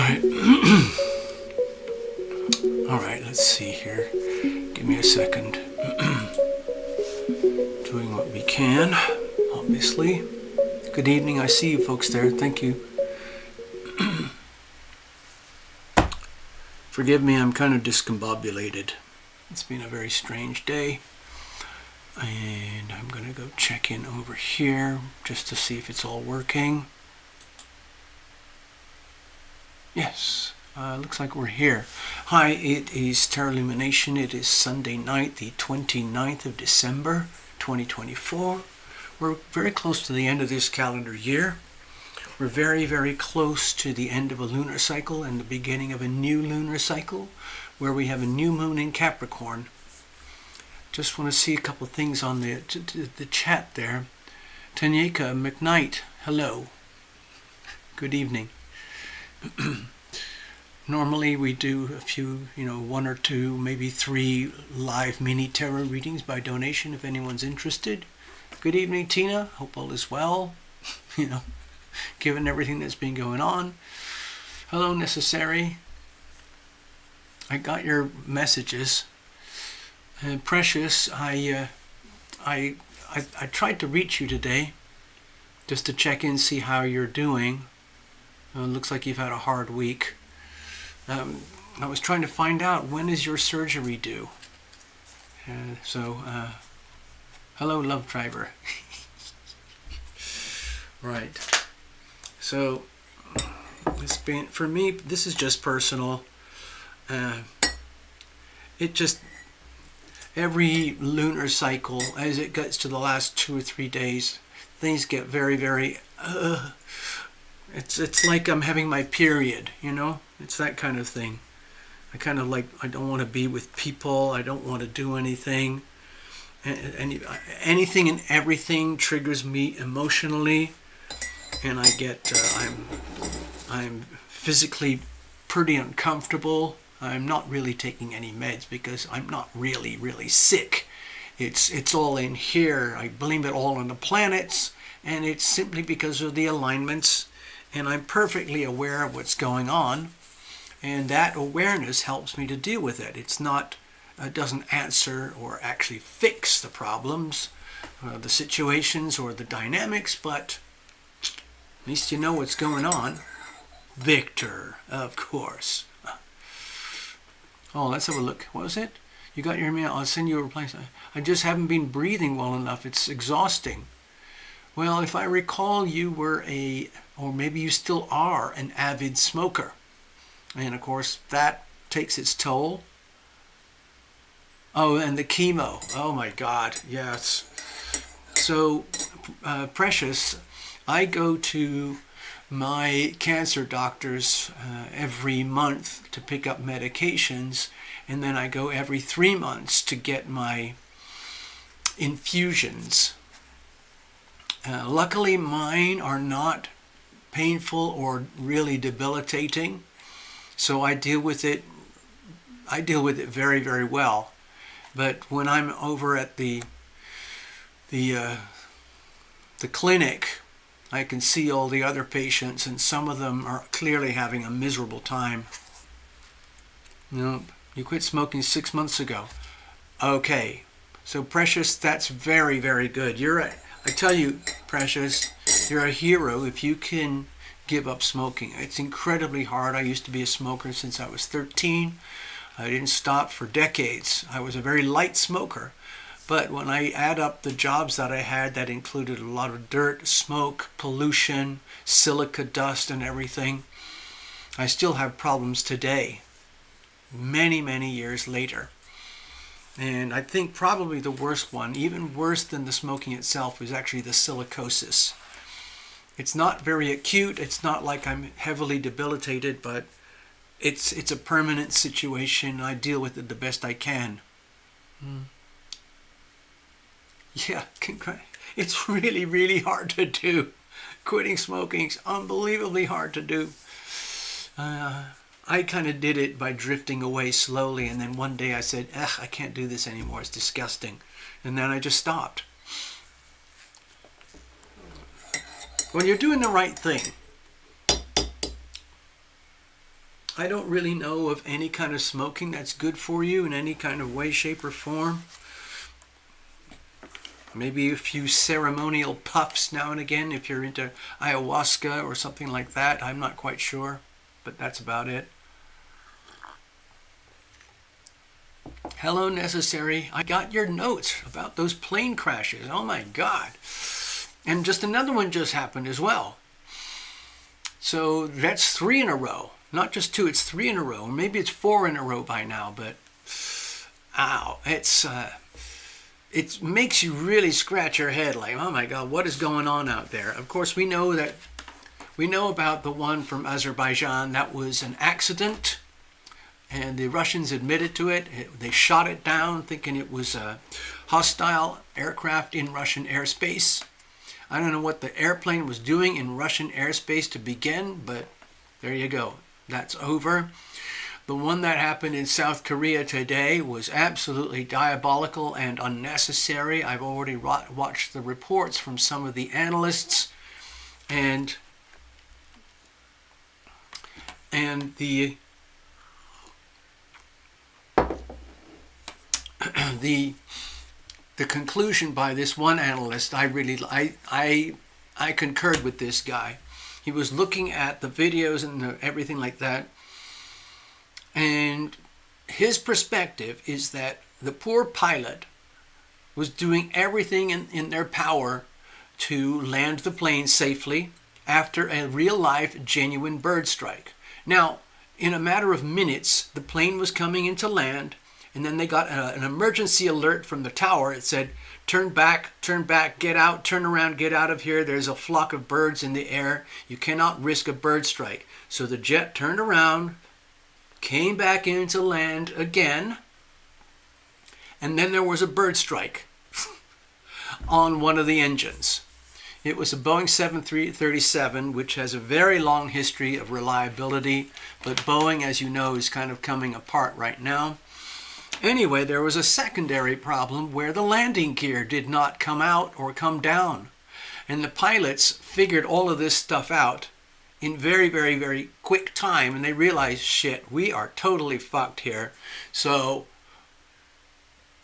right. All right, let's see here. Give me a second. Doing what we can, obviously. Good evening. I see you folks there. Thank you. Forgive me, I'm kind of discombobulated. It's been a very strange day. And I'm going to go check in over here just to see if it's all working. Yes, looks like we're here. Hi, it is TarotLumination. It is Sunday night, the 29th of December, 2024. We're very close to the end of this calendar year. We're very, very close to the end of a lunar cycle and the beginning of a new lunar cycle where we have a new moon in Capricorn. Just want to see a couple of things on the chat there. Tanyeka McKnight, hello. Good evening. Normally we do a few, one or two, maybe 3 live mini tarot readings by donation if anyone's interested. Good evening, Tina. Hope all is well. Given everything that's been going on. Hello, Necessary. I got your messages. Precious, I tried to reach you today just to check in, see how you're doing. Looks like you've had a hard week. I was trying to find out, when is your surgery due? Hello, Love Driver. Right. So, it's been, for me, this is just personal. Every lunar cycle, as it gets to the last 2 or 3 days, things get very, very, it's like I'm having my period, It's that kind of thing. I don't want to be with people. I don't want to do anything. Anything and everything triggers me emotionally. And I get, I'm physically pretty uncomfortable. I'm not really taking any meds because I'm not really, really sick. It's all in here. I blame it all on the planets, and it's simply because of the alignments, and I'm perfectly aware of what's going on, and that awareness helps me to deal with it. It's not, it doesn't answer or actually fix the problems, the situations or the dynamics, but at least you know what's going on. Victor, of course. Oh, let's have a look. What was it? You got your email. I'll send you a reply. I just haven't been breathing well enough. It's exhausting. Well, if I recall, you were or maybe you still are, an avid smoker. And of course, that takes its toll. Oh, and the chemo. Oh my God, yes. So, Precious, I go to my cancer doctors every month to pick up medications, and then I go every 3 months to get my infusions. Luckily, mine are not painful or really debilitating, so I deal with it very, very well. But when I'm over at the clinic, I can see all the other patients, and some of them are clearly having a miserable time. You quit smoking 6 months ago. Okay, so Precious, that's very, very good. I tell you, Precious, you're a hero if you can give up smoking. It's incredibly hard. I used to be a smoker since I was 13. I didn't stop for decades. I was a very light smoker. But when I add up the jobs that I had, that included a lot of dirt, smoke, pollution, silica dust, and everything, I still have problems today, many, many years later. And I think probably the worst one, even worse than the smoking itself, is actually the silicosis. It's not very acute. It's not like I'm heavily debilitated, but it's a permanent situation. I deal with it the best I can. Yeah, it's really, really hard to do. Quitting smoking is unbelievably hard to do. I kind of did it by drifting away slowly, and then one day I said, I can't do this anymore, it's disgusting. And then I just stopped. When you're doing the right thing, I don't really know of any kind of smoking that's good for you in any kind of way, shape, or form. Maybe a few ceremonial puffs now and again if you're into ayahuasca or something like that. I'm not quite sure, but that's about it. Hello, Necessary. I got your notes about those plane crashes. Oh my God. And just another one just happened as well. So that's 3 in a row. Not just 2, it's 3 in a row. Maybe it's 4 in a row by now, but ow, it makes you really scratch your head like, oh my God, what is going on out there? Of course, we know about the one from Azerbaijan. That was an accident, and the Russians admitted to it. They shot it down thinking it was a hostile aircraft in Russian airspace. I don't know what the airplane was doing in Russian airspace to begin, but there you go. That's over. The one that happened in South Korea today was absolutely diabolical and unnecessary. I've already watched the reports from some of the analysts, and the conclusion by this one analyst, I concurred with this guy. He was looking at the videos and everything like that, and his perspective is that the poor pilot was doing everything in their power to land the plane safely after a real-life, genuine bird strike. Now, in a matter of minutes, the plane was coming into land, and then they got an emergency alert from the tower. It said, turn back, get out, turn around, get out of here. There's a flock of birds in the air. You cannot risk a bird strike. So the jet turned around, came back into land again, and then there was a bird strike on one of the engines. It was a Boeing 737, which has a very long history of reliability, but Boeing, as you know, is kind of coming apart right now. Anyway, there was a secondary problem where the landing gear did not come out or come down. And the pilots figured all of this stuff out in very, very, very quick time, and they realized, shit, we are totally fucked here. So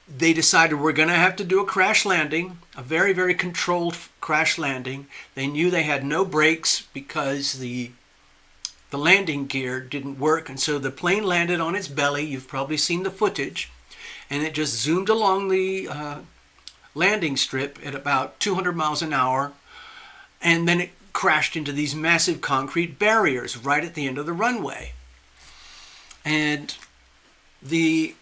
they decided we're going to have to do a crash landing, a very, very controlled crash landing. They knew they had no brakes because the landing gear didn't work, and so the plane landed on its belly. You've probably seen the footage, and it just zoomed along the landing strip at about 200 miles an hour, and then it crashed into these massive concrete barriers right at the end of the runway. And the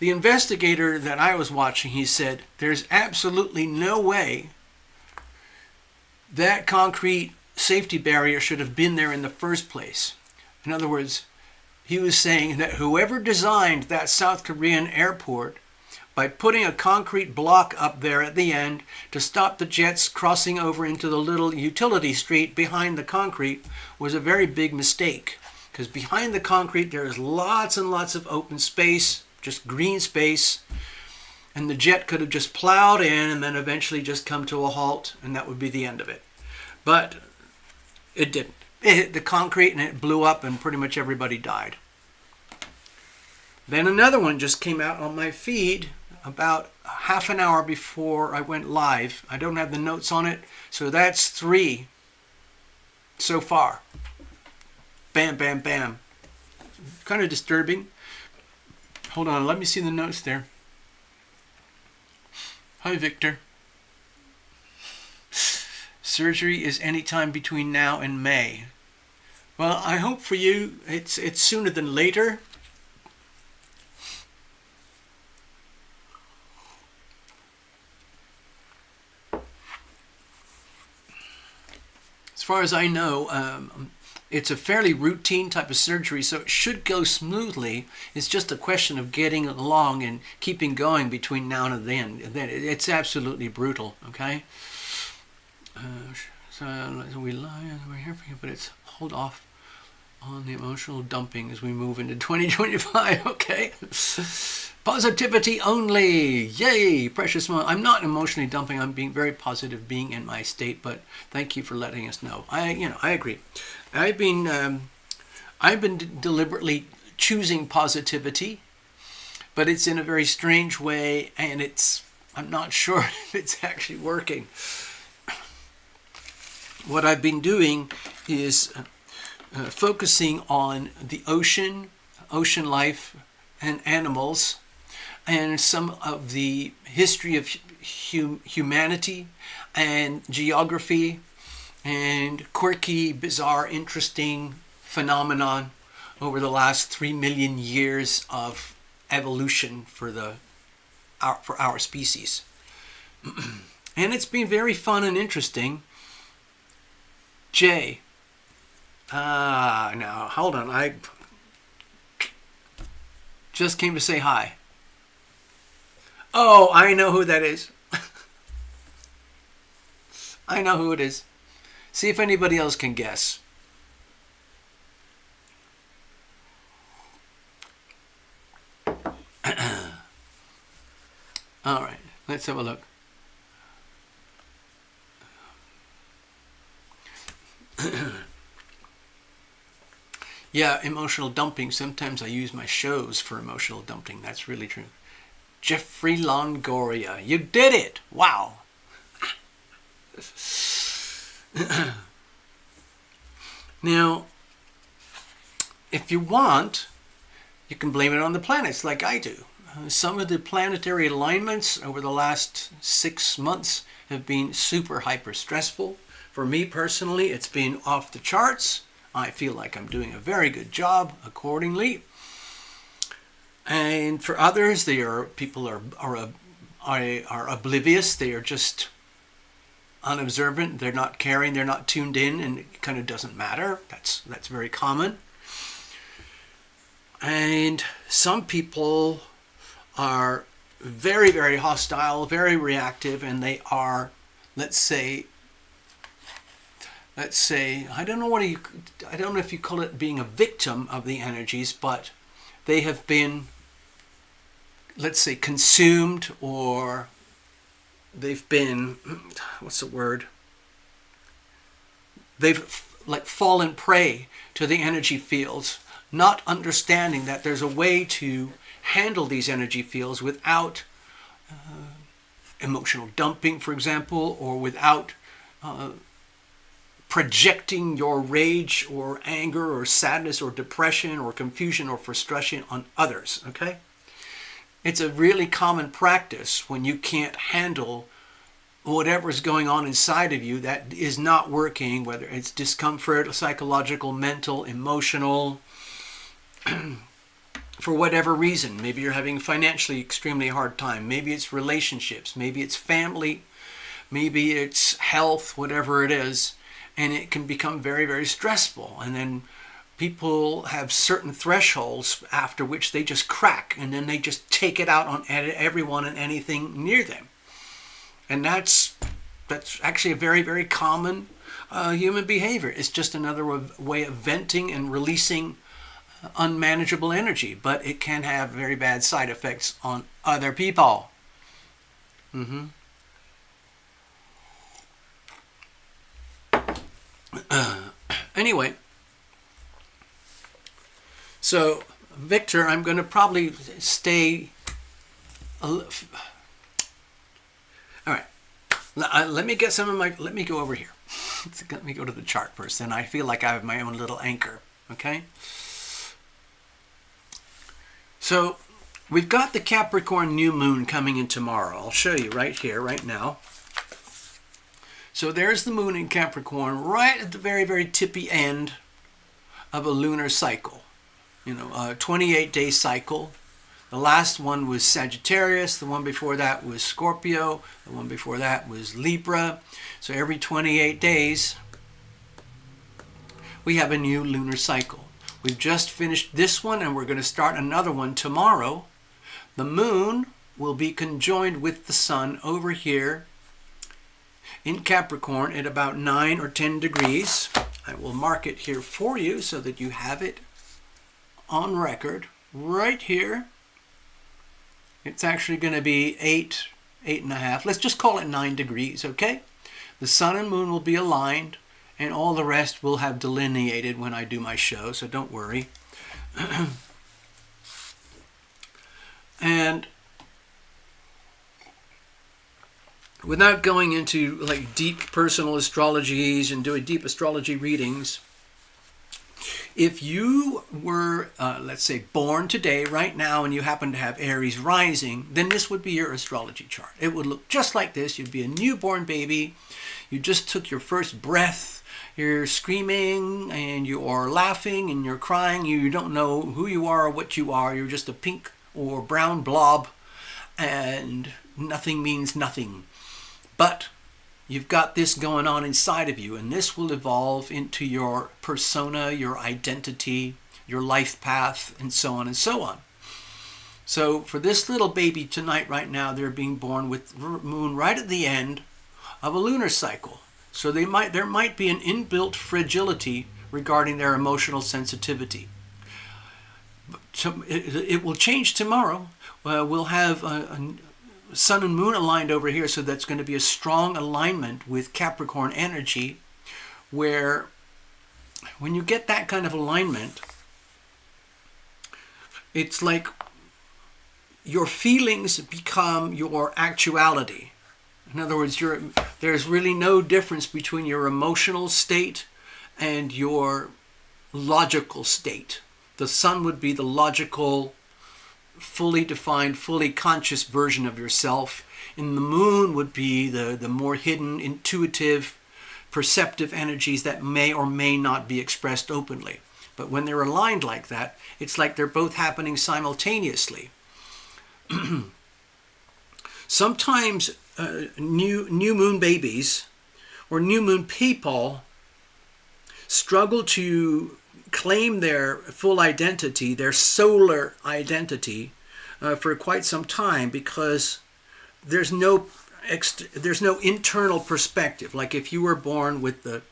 investigator that I was watching, he said, there's absolutely no way that concrete safety barrier should have been there in the first place. In other words, he was saying that whoever designed that South Korean airport, by putting a concrete block up there at the end to stop the jets crossing over into the little utility street behind the concrete, was a very big mistake. Because behind the concrete there is lots and lots of open space, just green space, and the jet could have just plowed in and then eventually just come to a halt, and that would be the end of it. But it didn't. It hit the concrete and it blew up, and pretty much everybody died. Then another one just came out on my feed about half an hour before I went live. I don't have the notes on it, so that's 3 so far. Bam, bam, bam. Kind of disturbing. Hold on, let me see the notes there. Hi, Victor. Surgery is anytime between now and May. Well, I hope for you it's sooner than later. As far as I know, it's a fairly routine type of surgery, so it should go smoothly. It's just a question of getting along and keeping going between now and then. It's absolutely brutal, okay? So we're here for you, but it's hold off on the emotional dumping as we move into 2025, okay? Positivity only, yay, precious moment. I'm not emotionally dumping. I'm being very positive, being in my state. But thank you for letting us know. I agree. I've been deliberately choosing positivity, but it's in a very strange way, and I'm not sure if it's actually working. What I've been doing is focusing on the ocean life, and animals, and some of the history of humanity and geography and quirky, bizarre, interesting phenomenon over the last 3 million years of evolution for our species. And it's been very fun and interesting. Jay. Now, hold on. I just came to say hi. Oh, I know who that is. I know who it is. See if anybody else can guess. All right, let's have a look. Yeah, emotional dumping. Sometimes I use my shows for emotional dumping. That's really true. Jeffrey Longoria. You did it! Wow. Now, if you want, you can blame it on the planets like I do. Some of the planetary alignments over the last 6 months have been super hyper stressful. For me personally, it's been off the charts. I feel like I'm doing a very good job accordingly. And for others, people are oblivious. They are just unobservant. They're not caring. They're not tuned in, and it kind of doesn't matter. That's very common. And some people are very, very hostile, very reactive, and they are, let's say, I don't know if you call it being a victim of the energies, but they have been, let's say, consumed, or they've been, what's the word? They've like fallen prey to the energy fields, not understanding that there's a way to handle these energy fields without emotional dumping, for example, or without projecting your rage or anger or sadness or depression or confusion or frustration on others, okay? It's a really common practice when you can't handle whatever's going on inside of you that is not working, whether it's discomfort, psychological, mental, emotional, for whatever reason. Maybe you're having financially extremely hard time. Maybe it's relationships. Maybe it's family. Maybe it's health, whatever it is. And it can become very, very stressful. And then people have certain thresholds after which they just crack, and then they just take it out on everyone and anything near them. And that's actually a very, very common human behavior. It's just another way of venting and releasing unmanageable energy, but it can have very bad side effects on other people. Anyway, so Victor, I'm going to probably stay. All right, let me get some of my. Let me go over here. Let me go to the chart first, and I feel like I have my own little anchor. Okay. So we've got the Capricorn new moon coming in tomorrow. I'll show you right here, right now. So there's the moon in Capricorn, right at the very, very tippy end of a lunar cycle. You know, a 28-day cycle. The last one was Sagittarius. The one before that was Scorpio. The one before that was Libra. So every 28 days, we have a new lunar cycle. We've just finished this one, and we're going to start another one tomorrow. The moon will be conjoined with the sun over here in Capricorn at about 9 or 10 degrees. I will mark it here for you so that you have it on record right here. It's actually going to be 8.5. Let's just call it 9 degrees, okay? The sun and moon will be aligned, and all the rest will have delineated when I do my show, so don't worry. And without going into like deep personal astrologies and doing deep astrology readings, if you were, let's say, born today, right now, and you happen to have Aries rising, then this would be your astrology chart. It would look just like this. You'd be a newborn baby. You just took your first breath. You're screaming and you're laughing and you're crying. You don't know who you are or what you are. You're just a pink or brown blob, and nothing means nothing. But you've got this going on inside of you, and this will evolve into your persona, your identity, your life path, and so on and so on. So for this little baby tonight, right now, they're being born with moon right at the end of a lunar cycle. So there might be an inbuilt fragility regarding their emotional sensitivity. It will change tomorrow. We'll have a Sun and Moon aligned over here, so that's going to be a strong alignment with Capricorn energy, where when you get that kind of alignment, it's like your feelings become your actuality. In other words, there's really no difference between your emotional state and your logical state. The Sun would be the logical, fully defined, fully conscious version of yourself, and the Moon would be the more hidden, intuitive, perceptive energies that may or may not be expressed openly. But when they're aligned like that, it's like they're both happening simultaneously. Sometimes new moon babies or new moon people struggle to claim their full identity, their solar identity, for quite some time, because there's no internal perspective. Like if you were born with the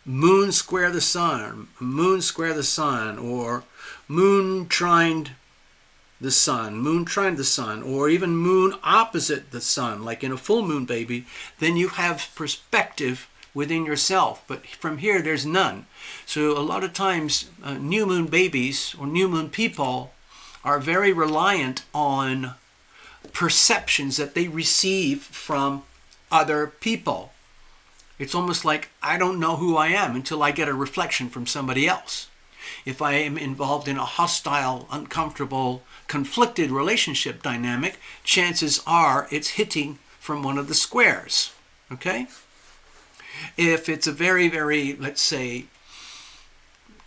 moon square the sun, or moon square the sun, or moon trined the sun, or even moon opposite the sun, like in a full moon baby, then you have perspective within yourself. But from here, there's none. So a lot of times, new moon babies or new moon people are very reliant on perceptions that they receive from other people. It's almost like, I don't know who I am until I get a reflection from somebody else. If I am involved in a hostile, uncomfortable, conflicted relationship dynamic, chances are it's hitting from one of the squares. Okay? If it's a very, very, let's say,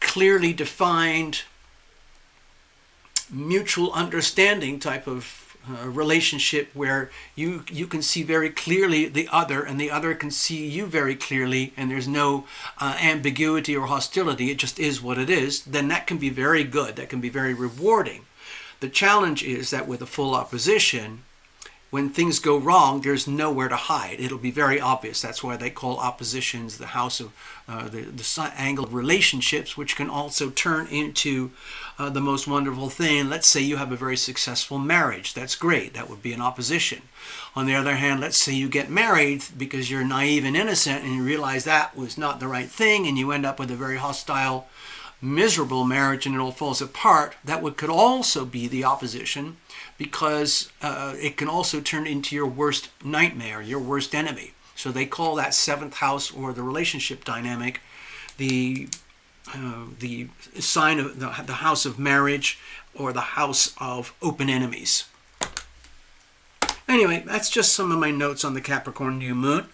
clearly defined, mutual understanding type of relationship where you can see very clearly the other and the other can see you very clearly, and there's no ambiguity or hostility, it just is what it is, then that can be very good. That can be very rewarding. The challenge is that with a full opposition, when things go wrong, there's nowhere to hide. It'll be very obvious. That's why they call oppositions the house of the angle of relationships, which can also turn into the most wonderful thing. Let's say you have a very successful marriage. That's great. That would be an opposition. On the other hand, let's say you get married because you're naive and innocent and you realize that was not the right thing, and you end up with a very hostile, miserable marriage and it all falls apart. That could also be the opposition, because it can also turn into your worst nightmare, your worst enemy. So they call that seventh house, or the relationship dynamic, the sign of the house of marriage, or the house of open enemies. Anyway, that's just some of my notes on the Capricorn new moon.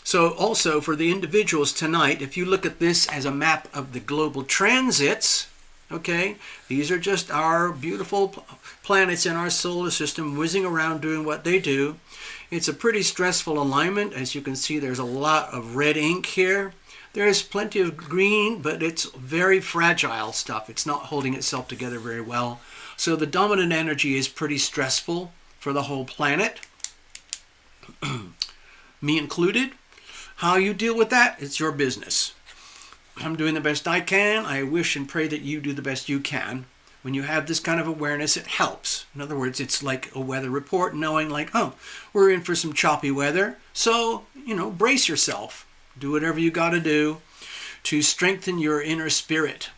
So also for the individuals tonight, if you look at this as a map of the global transits, okay, these are just our beautiful planets in our solar system whizzing around doing what they do. It's a pretty stressful alignment. As you can see, there's a lot of red ink here. There's plenty of green, but it's very fragile stuff. It's not holding itself together very well. So the dominant energy is pretty stressful for the whole planet, me included. How you deal with that, it's your business. I'm doing the best I can. I wish and pray that you do the best you can. When you have this kind of awareness, it helps. In other words, it's like a weather report, knowing like, oh, we're in for some choppy weather. So, brace yourself. Do whatever you got to do to strengthen your inner spirit.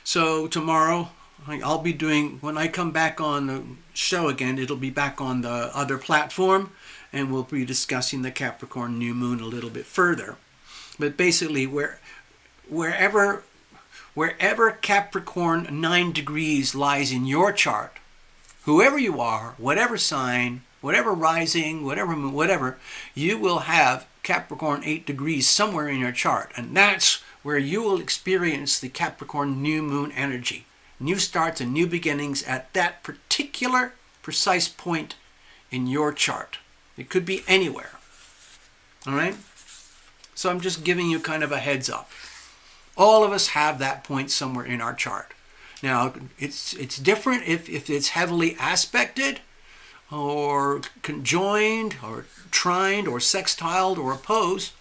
So tomorrow, I'll be doing, when I come back on the show again, it'll be back on the other platform, and we'll be discussing the Capricorn new moon a little bit further. But basically, wherever Capricorn 9 degrees lies in your chart, whoever you are, whatever sign, whatever rising, whatever moon, whatever, you will have Capricorn 8 degrees somewhere in your chart. And that's where you will experience the Capricorn new moon energy. New starts and new beginnings at that particular precise point in your chart. It could be anywhere. All right? So I'm just giving you kind of a heads up. All of us have that point somewhere in our chart. Now, it's different if it's heavily aspected or conjoined or trined or sextiled or opposed.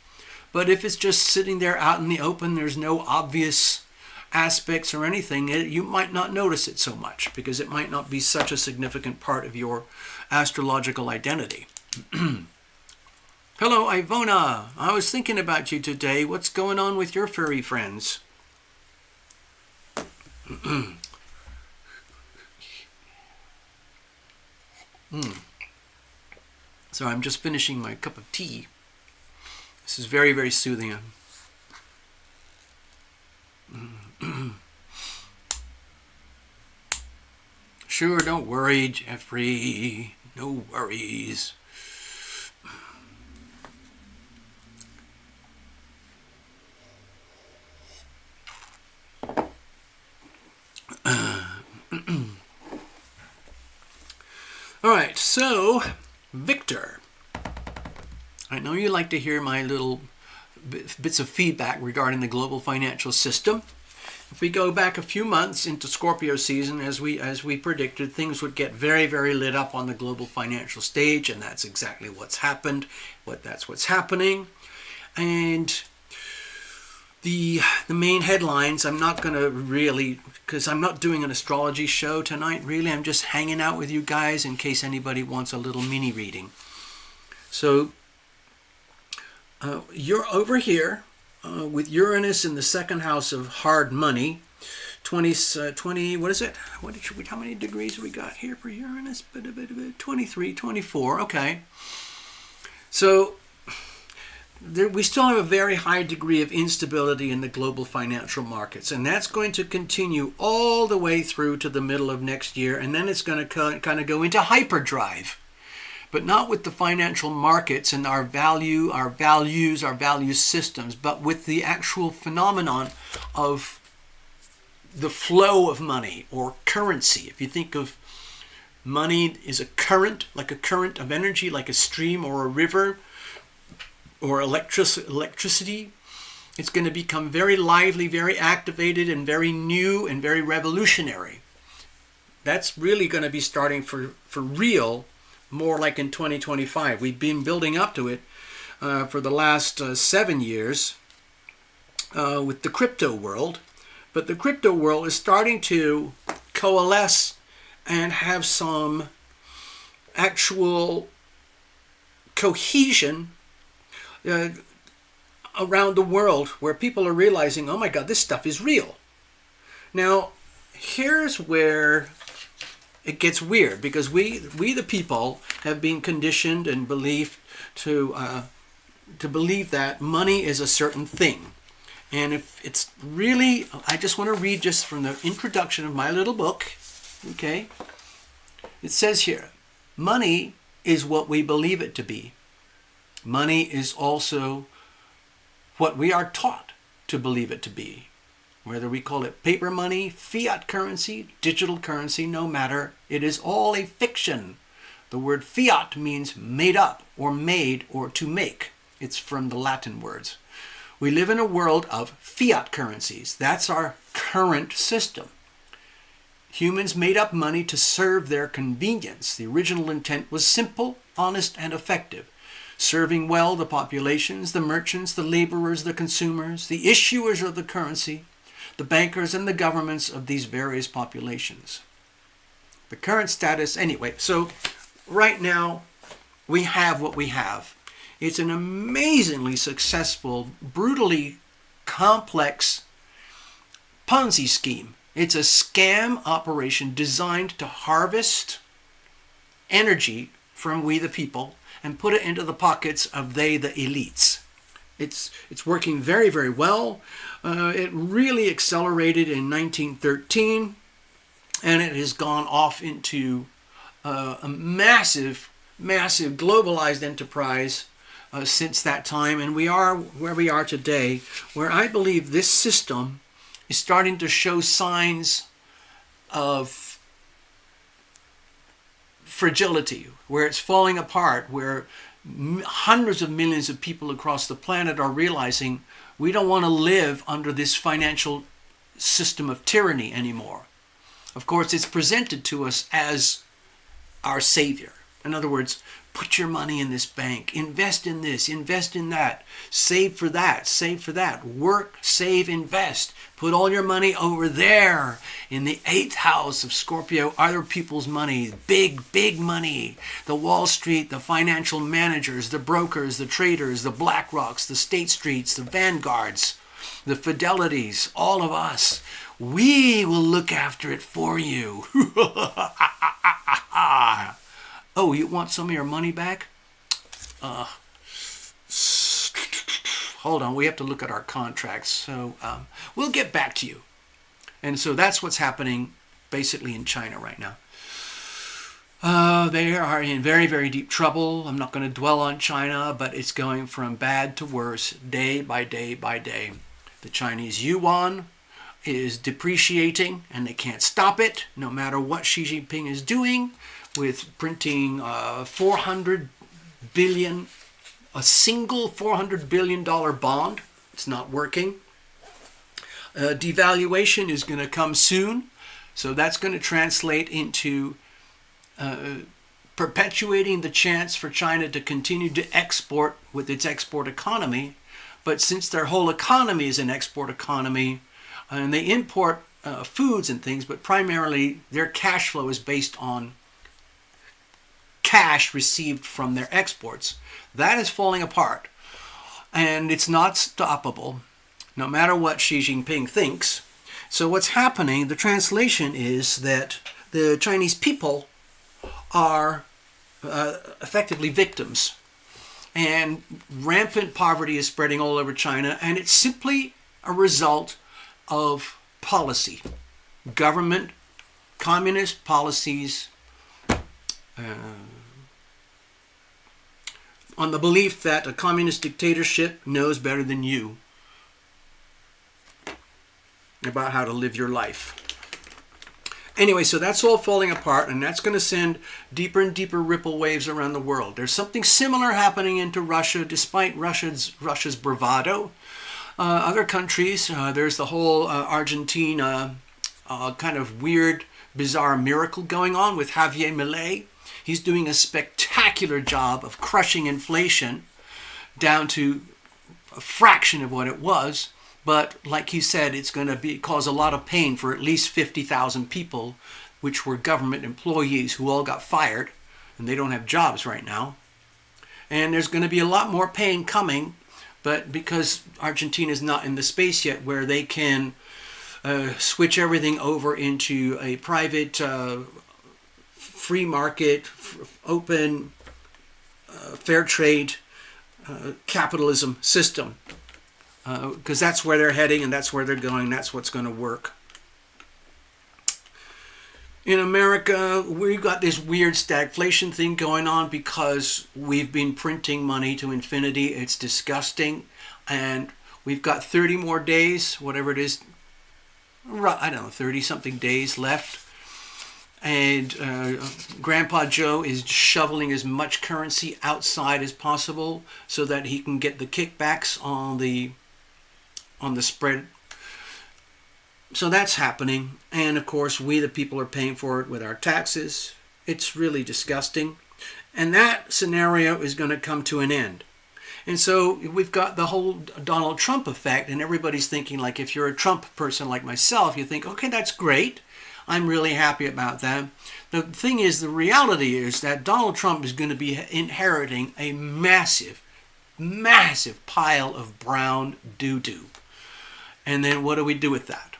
But if it's just sitting there out in the open, there's no obvious aspects or anything, you might not notice it so much because it might not be such a significant part of your astrological identity. Hello, Ivona. I was thinking about you today. What's going on with your furry friends? So I'm just finishing my cup of tea. This is very, very soothing. Sure, don't worry, Jeffrey. No worries. All right, so Victor, I know you like to hear my little bits of feedback regarding the global financial system. If we go back a few months into Scorpio season, as we predicted, things would get very, very lit up on the global financial stage, and that's exactly what's happened. That's what's happening. And the main headlines, I'm not going to really, because I'm not doing an astrology show tonight, really. I'm just hanging out with you guys in case anybody wants a little mini reading. So you're over here with Uranus in the second house of hard money. 20, what is it? How many degrees we got here for Uranus? 23, 24, okay. So we still have a very high degree of instability in the global financial markets, and that's going to continue all the way through to the middle of next year, and then it's going to kind of go into hyperdrive. But not with the financial markets and our value systems, but with the actual phenomenon of the flow of money or currency. If you think of money is a current, like a current of energy, like a stream or a river or electricity, it's going to become very lively, very activated, and very new and very revolutionary. That's really going to be starting for real, more like in 2025. We've been building up to it for the last 7 years with the crypto world. But the crypto world is starting to coalesce and have some actual cohesion around the world where people are realizing, oh my God, this stuff is real. Now, here's where it gets weird, because we the people have been conditioned and believed to believe that money is a certain thing. And if it's really, I just want to read just from the introduction of my little book, okay? It says here, money is what we believe it to be. Money is also what we are taught to believe it to be. Whether we call it paper money, fiat currency, digital currency, no matter, it is all a fiction. The word fiat means made up or made or to make. It's from the Latin words. We live in a world of fiat currencies. That's our current system. Humans made up money to serve their convenience. The original intent was simple, honest, and effective, serving well the populations, the merchants, the laborers, the consumers, the issuers of the currency, the bankers and the governments of these various populations. The current status, anyway, so right now we have what we have. It's an amazingly successful, brutally complex Ponzi scheme. It's a scam operation designed to harvest energy from we the people and put it into the pockets of they the elites. It's working very, very well. It really accelerated in 1913, and it has gone off into a massive, massive globalized enterprise since that time. And we are where we are today, where I believe this system is starting to show signs of fragility, where it's falling apart, where hundreds of millions of people across the planet are realizing we don't want to live under this financial system of tyranny anymore. Of course, it's presented to us as our savior. In other words, put your money in this bank, invest in this, invest in that, save for that, save for that, work, save, invest. Put all your money over there in the 8th house of Scorpio, other people's money, big, big money. The Wall Street, the financial managers, the brokers, the traders, the BlackRocks, the State Streets, the Vanguards, the Fidelities, all of us. We will look after it for you. Oh, you want some of your money back? Hold on, we have to look at our contracts. So we'll get back to you. And so that's what's happening basically in China right now. They are in very, very deep trouble. I'm not going to dwell on China, but it's going from bad to worse day by day by day. The Chinese yuan is depreciating, and they can't stop it, no matter what Xi Jinping is doing with printing 400 billion, a single $400 billion bond. It's not working. Devaluation is going to come soon, so that's going to translate into perpetuating the chance for China to continue to export with its export economy. But since their whole economy is an export economy, and they import foods and things, but primarily their cash flow is based on cash received from their exports. That is falling apart, and it's not stoppable, no matter what Xi Jinping thinks. So what's happening, the translation is that the Chinese people are effectively victims, and rampant poverty is spreading all over China, and it's simply a result of policy, government, communist policies, on the belief that a communist dictatorship knows better than you about how to live your life. Anyway, so that's all falling apart, and that's going to send deeper and deeper ripple waves around the world. There's something similar happening into Russia, despite Russia's bravado. Other countries, there's the whole Argentina kind of weird, bizarre miracle going on with Javier Milei. He's doing a spectacular job of crushing inflation down to a fraction of what it was. But like he said, it's going to cause a lot of pain for at least 50,000 people, which were government employees who all got fired, and they don't have jobs right now. And there's going to be a lot more pain coming, but because Argentina is not in the space yet where they can switch everything over into a private, free market, open, fair trade capitalism system. Because that's where they're heading and that's where they're going. That's what's going to work. In America, we've got this weird stagflation thing going on because we've been printing money to infinity. It's disgusting. And we've got 30 more days, whatever it is, I don't know, 30-something days left. And Grandpa Joe is shoveling as much currency outside as possible so that he can get the kickbacks on the spread. So that's happening, and of course we the people are paying for it with our taxes. It's really disgusting, and that scenario is going to come to an end. And so we've got the whole Donald Trump effect, and everybody's thinking, like, if you're a Trump person like myself, you think, okay, that's great. I'm really happy about that. The thing is, the reality is that Donald Trump is going to be inheriting a massive, massive pile of brown doo-doo. And then what do we do with that?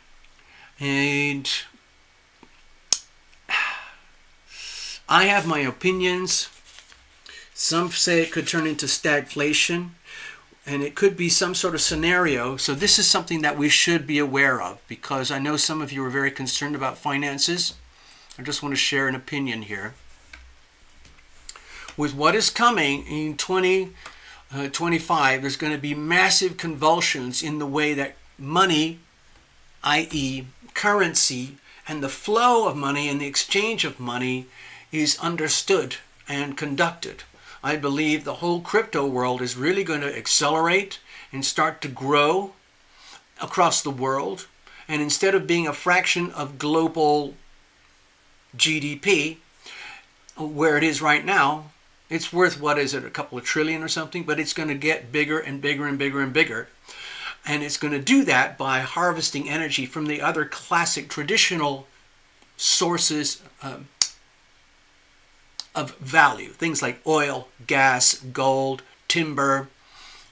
And I have my opinions. Some say it could turn into stagflation, and it could be some sort of scenario. So this is something that we should be aware of, because I know some of you are very concerned about finances. I just want to share an opinion here. With what is coming in 2025, there's going to be massive convulsions in the way that money, i.e. currency, and the flow of money and the exchange of money is understood and conducted. I believe the whole crypto world is really going to accelerate and start to grow across the world. And instead of being a fraction of global GDP, where it is right now, it's worth, what is it, a couple of trillion or something, but it's going to get bigger and bigger and bigger and bigger. And it's going to do that by harvesting energy from the other classic traditional sources of value. Things like oil, gas, gold, timber,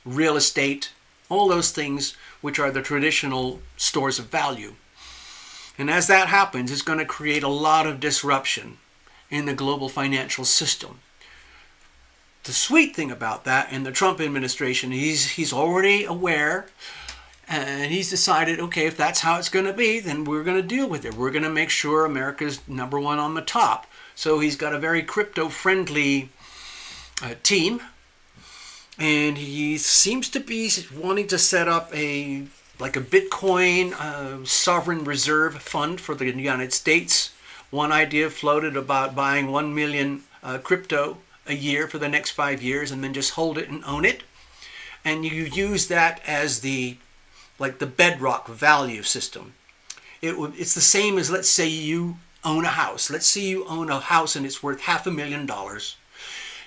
real estate, all those things which are the traditional stores of value. And as that happens, it's going to create a lot of disruption in the global financial system. The sweet thing about that, in the Trump administration, he's already aware, and he's decided, okay, if that's how it's going to be, then we're going to deal with it. We're going to make sure America's number one on the top. So he's got a very crypto-friendly team, and he seems to be wanting to set up a Bitcoin sovereign reserve fund for the United States. One idea floated about buying 1 million crypto a year for the next 5 years, and then just hold it and own it. And you use that as the bedrock value system. It's the same as, let's say you own a house. Let's say you own a house and it's worth $500,000.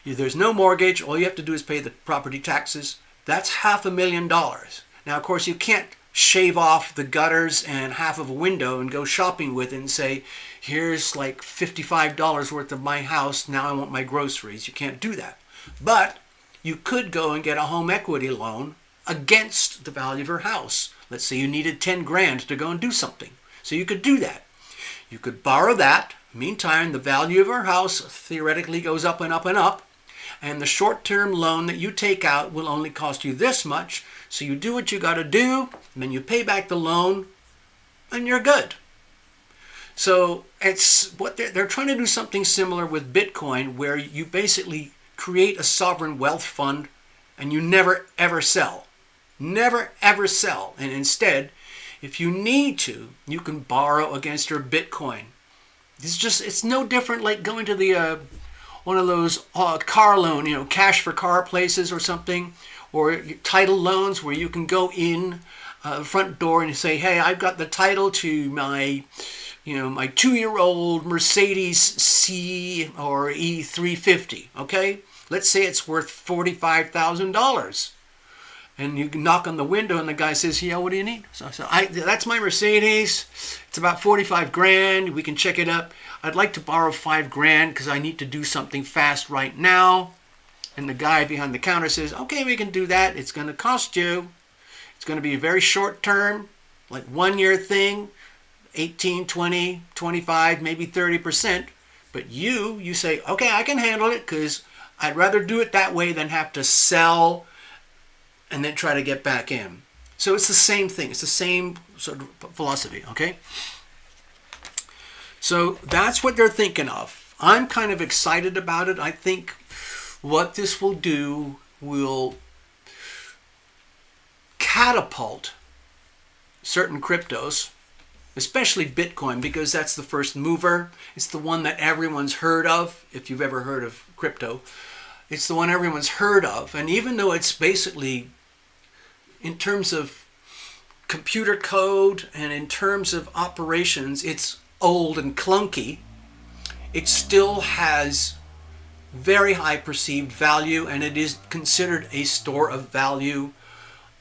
There's no mortgage. All you have to do is pay the property taxes. That's $500,000. Now, of course, you can't shave off the gutters and half of a window and go shopping with it and say, here's like $55 worth of my house. Now I want my groceries. You can't do that. But you could go and get a home equity loan against the value of your house. Let's say you needed 10 grand to go and do something. So you could do that. You could borrow that. Meantime, the value of our house theoretically goes up and up and up. And the short-term loan that you take out will only cost you this much. So you do what you got to do, and then you pay back the loan, and you're good. So it's what they're trying to do, something similar with Bitcoin, where you basically create a sovereign wealth fund, and you never ever sell. Never ever sell. And instead, if you need to, you can borrow against your Bitcoin. It's no different like going to the one of those car loan, cash for car places or something, or title loans where you can go in the front door and say, hey, I've got the title to my 2-year-old Mercedes C or E350. Okay, let's say it's worth $45,000. And you knock on the window and the guy says, yeah, what do you need? So that's my Mercedes. It's about 45 grand. We can check it up. I'd like to borrow 5 grand because I need to do something fast right now. And the guy behind the counter says, okay, we can do that. It's going to cost you. It's going to be a very short term, like 1 year thing, 18, 20, 25, maybe 30%. But you say, okay, I can handle it because I'd rather do it that way than have to sell and then try to get back in. So it's the same thing. It's the same sort of philosophy, okay? So that's what they're thinking of. I'm kind of excited about it. I think what this will do will catapult certain cryptos, especially Bitcoin, because that's the first mover. It's the one that everyone's heard of, if you've ever heard of crypto. It's the one everyone's heard of. And even though it's basically, in terms of computer code and in terms of operations, it's old and clunky, it still has very high perceived value, and it is considered a store of value.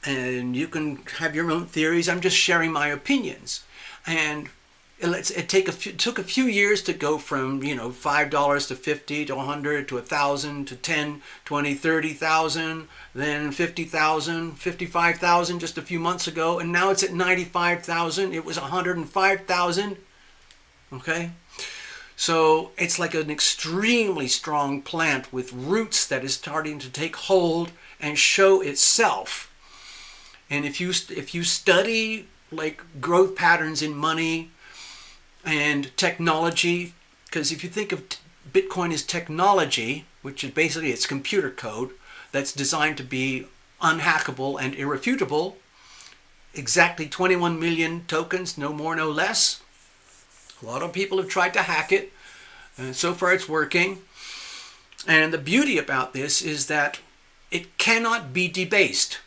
And you can have your own theories. I'm just sharing my opinions. And it took a few years to go from, $5 to 50 to 100 to 1,000 to 10, 20, 30,000, then 50,000, 55,000 just a few months ago, and now it's at 95,000. It was 105,000. Okay? So it's like an extremely strong plant with roots that is starting to take hold and show itself. And if you study like growth patterns in money and technology, because if you think of Bitcoin as technology, which is basically it's computer code that's designed to be unhackable and irrefutable, exactly 21 million tokens, no more, no less. A lot of people have tried to hack it, and so far it's working. And the beauty about this is that it cannot be debased.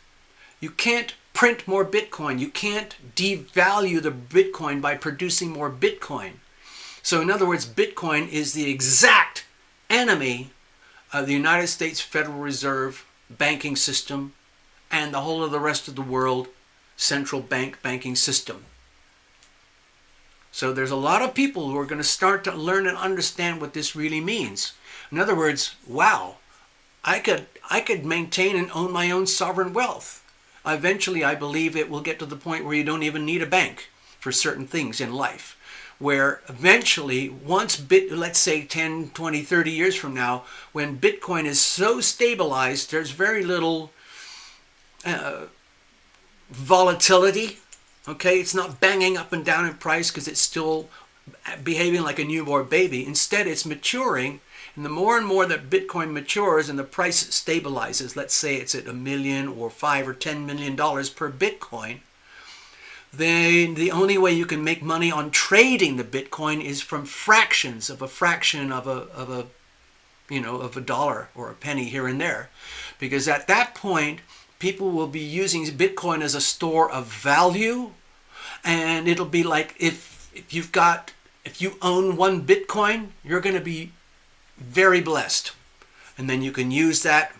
You can't print more Bitcoin. You can't devalue the Bitcoin by producing more Bitcoin. So in other words, Bitcoin is the exact enemy of the United States Federal Reserve banking system and the whole of the rest of the world central banking system. So there's a lot of people who are going to start to learn and understand what this really means. In other words, wow, I could maintain and own my own sovereign wealth. Eventually, I believe it will get to the point where you don't even need a bank for certain things in life. Where eventually, let's say 10, 20, 30 years from now, when Bitcoin is so stabilized, there's very little volatility. Okay, it's not banging up and down in price because it's still behaving like a newborn baby. Instead, it's maturing. And the more and more that Bitcoin matures and the price stabilizes, let's say it's at $1 million or $5 or $10 million per Bitcoin, then the only way you can make money on trading the Bitcoin is from fractions of a fraction of a dollar or a penny here and there. Because at that point, people will be using Bitcoin as a store of value, and it'll be like if you own one Bitcoin, you're going to be very blessed. And then you can use that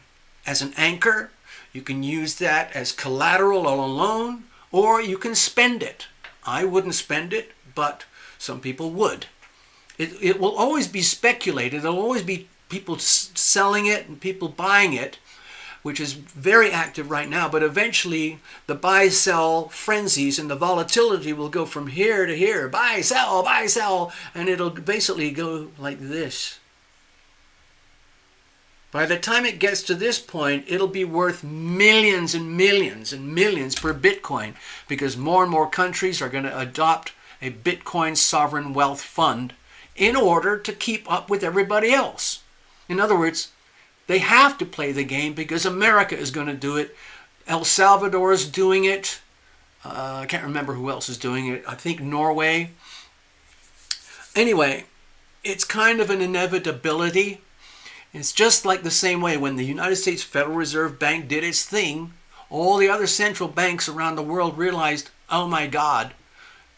as an anchor, you can use that as collateral all alone, or you can spend it. I wouldn't spend it, but some people would. It will always be speculated. There'll always be people selling it and people buying it, which is very active right now, but eventually the buy-sell frenzies and the volatility will go from here to here, buy, sell, and it'll basically go like this. By the time it gets to this point, it'll be worth millions and millions and millions per Bitcoin, because more and more countries are going to adopt a Bitcoin sovereign wealth fund in order to keep up with everybody else. In other words, they have to play the game because America is going to do it. El Salvador is doing it. I can't remember who else is doing it. I think Norway. Anyway, it's kind of an inevitability. It's just like the same way when the United States Federal Reserve Bank did its thing, all the other central banks around the world realized, oh my God,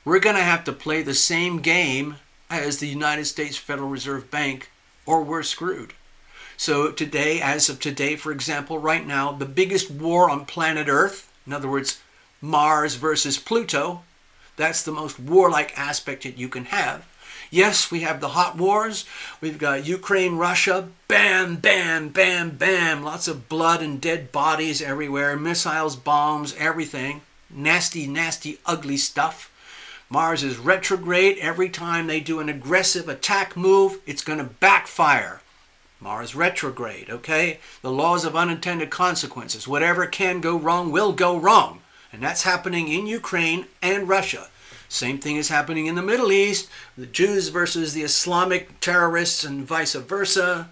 we're going to have to play the same game as the United States Federal Reserve Bank, or we're screwed. So today, as of today, for example, right now, the biggest war on planet Earth, in other words, Mars versus Pluto, that's the most warlike aspect that you can have. Yes, we have the hot wars. We've got Ukraine, Russia, bam, bam, bam, bam. Lots of blood and dead bodies everywhere. Missiles, bombs, everything. Nasty, nasty, ugly stuff. Mars is retrograde. Every time they do an aggressive attack move, it's going to backfire. Mars retrograde, okay? The laws of unintended consequences. Whatever can go wrong will go wrong. And that's happening in Ukraine and Russia. Same thing is happening in the Middle East, the Jews versus the Islamic terrorists and vice versa.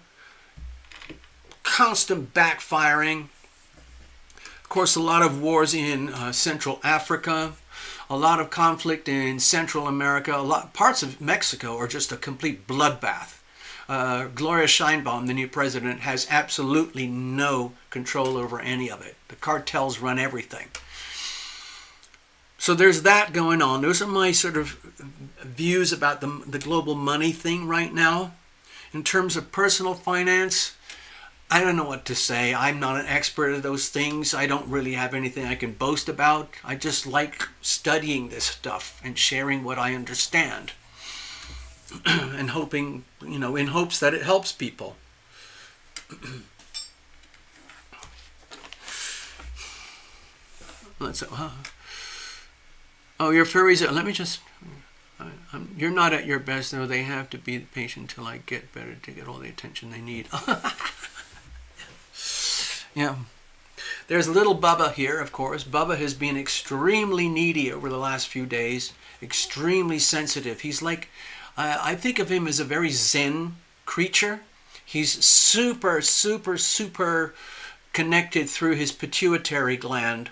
Constant backfiring. Of course, a lot of wars in Central Africa, a lot of conflict in Central America, parts of Mexico are just a complete bloodbath. Gloria Sheinbaum, the new president, has absolutely no control over any of it. The cartels run everything. So there's that going on. Those are my sort of views about the global money thing right now. In terms of personal finance, I don't know what to say. I'm not an expert at those things. I don't really have anything I can boast about. I just like studying this stuff and sharing what I understand. And hoping, in hopes that it helps people. Oh, your furries. Let me just. You're not at your best, though. They have to be patient till I get better to get all the attention they need. Yeah. There's little Bubba here, of course. Bubba has been extremely needy over the last few days. Extremely sensitive. He's like, I think of him as a very zen creature. He's super, super, super connected through his pituitary gland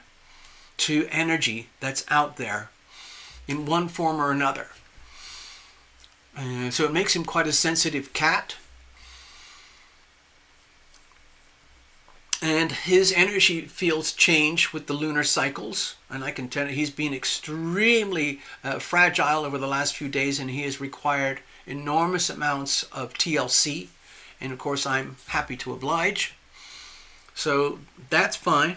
to energy that's out there in one form or another. So it makes him quite a sensitive cat. And his energy fields change with the lunar cycles. And I can tell you, he's been extremely fragile over the last few days, and he has required enormous amounts of TLC. And of course, I'm happy to oblige. So that's fine.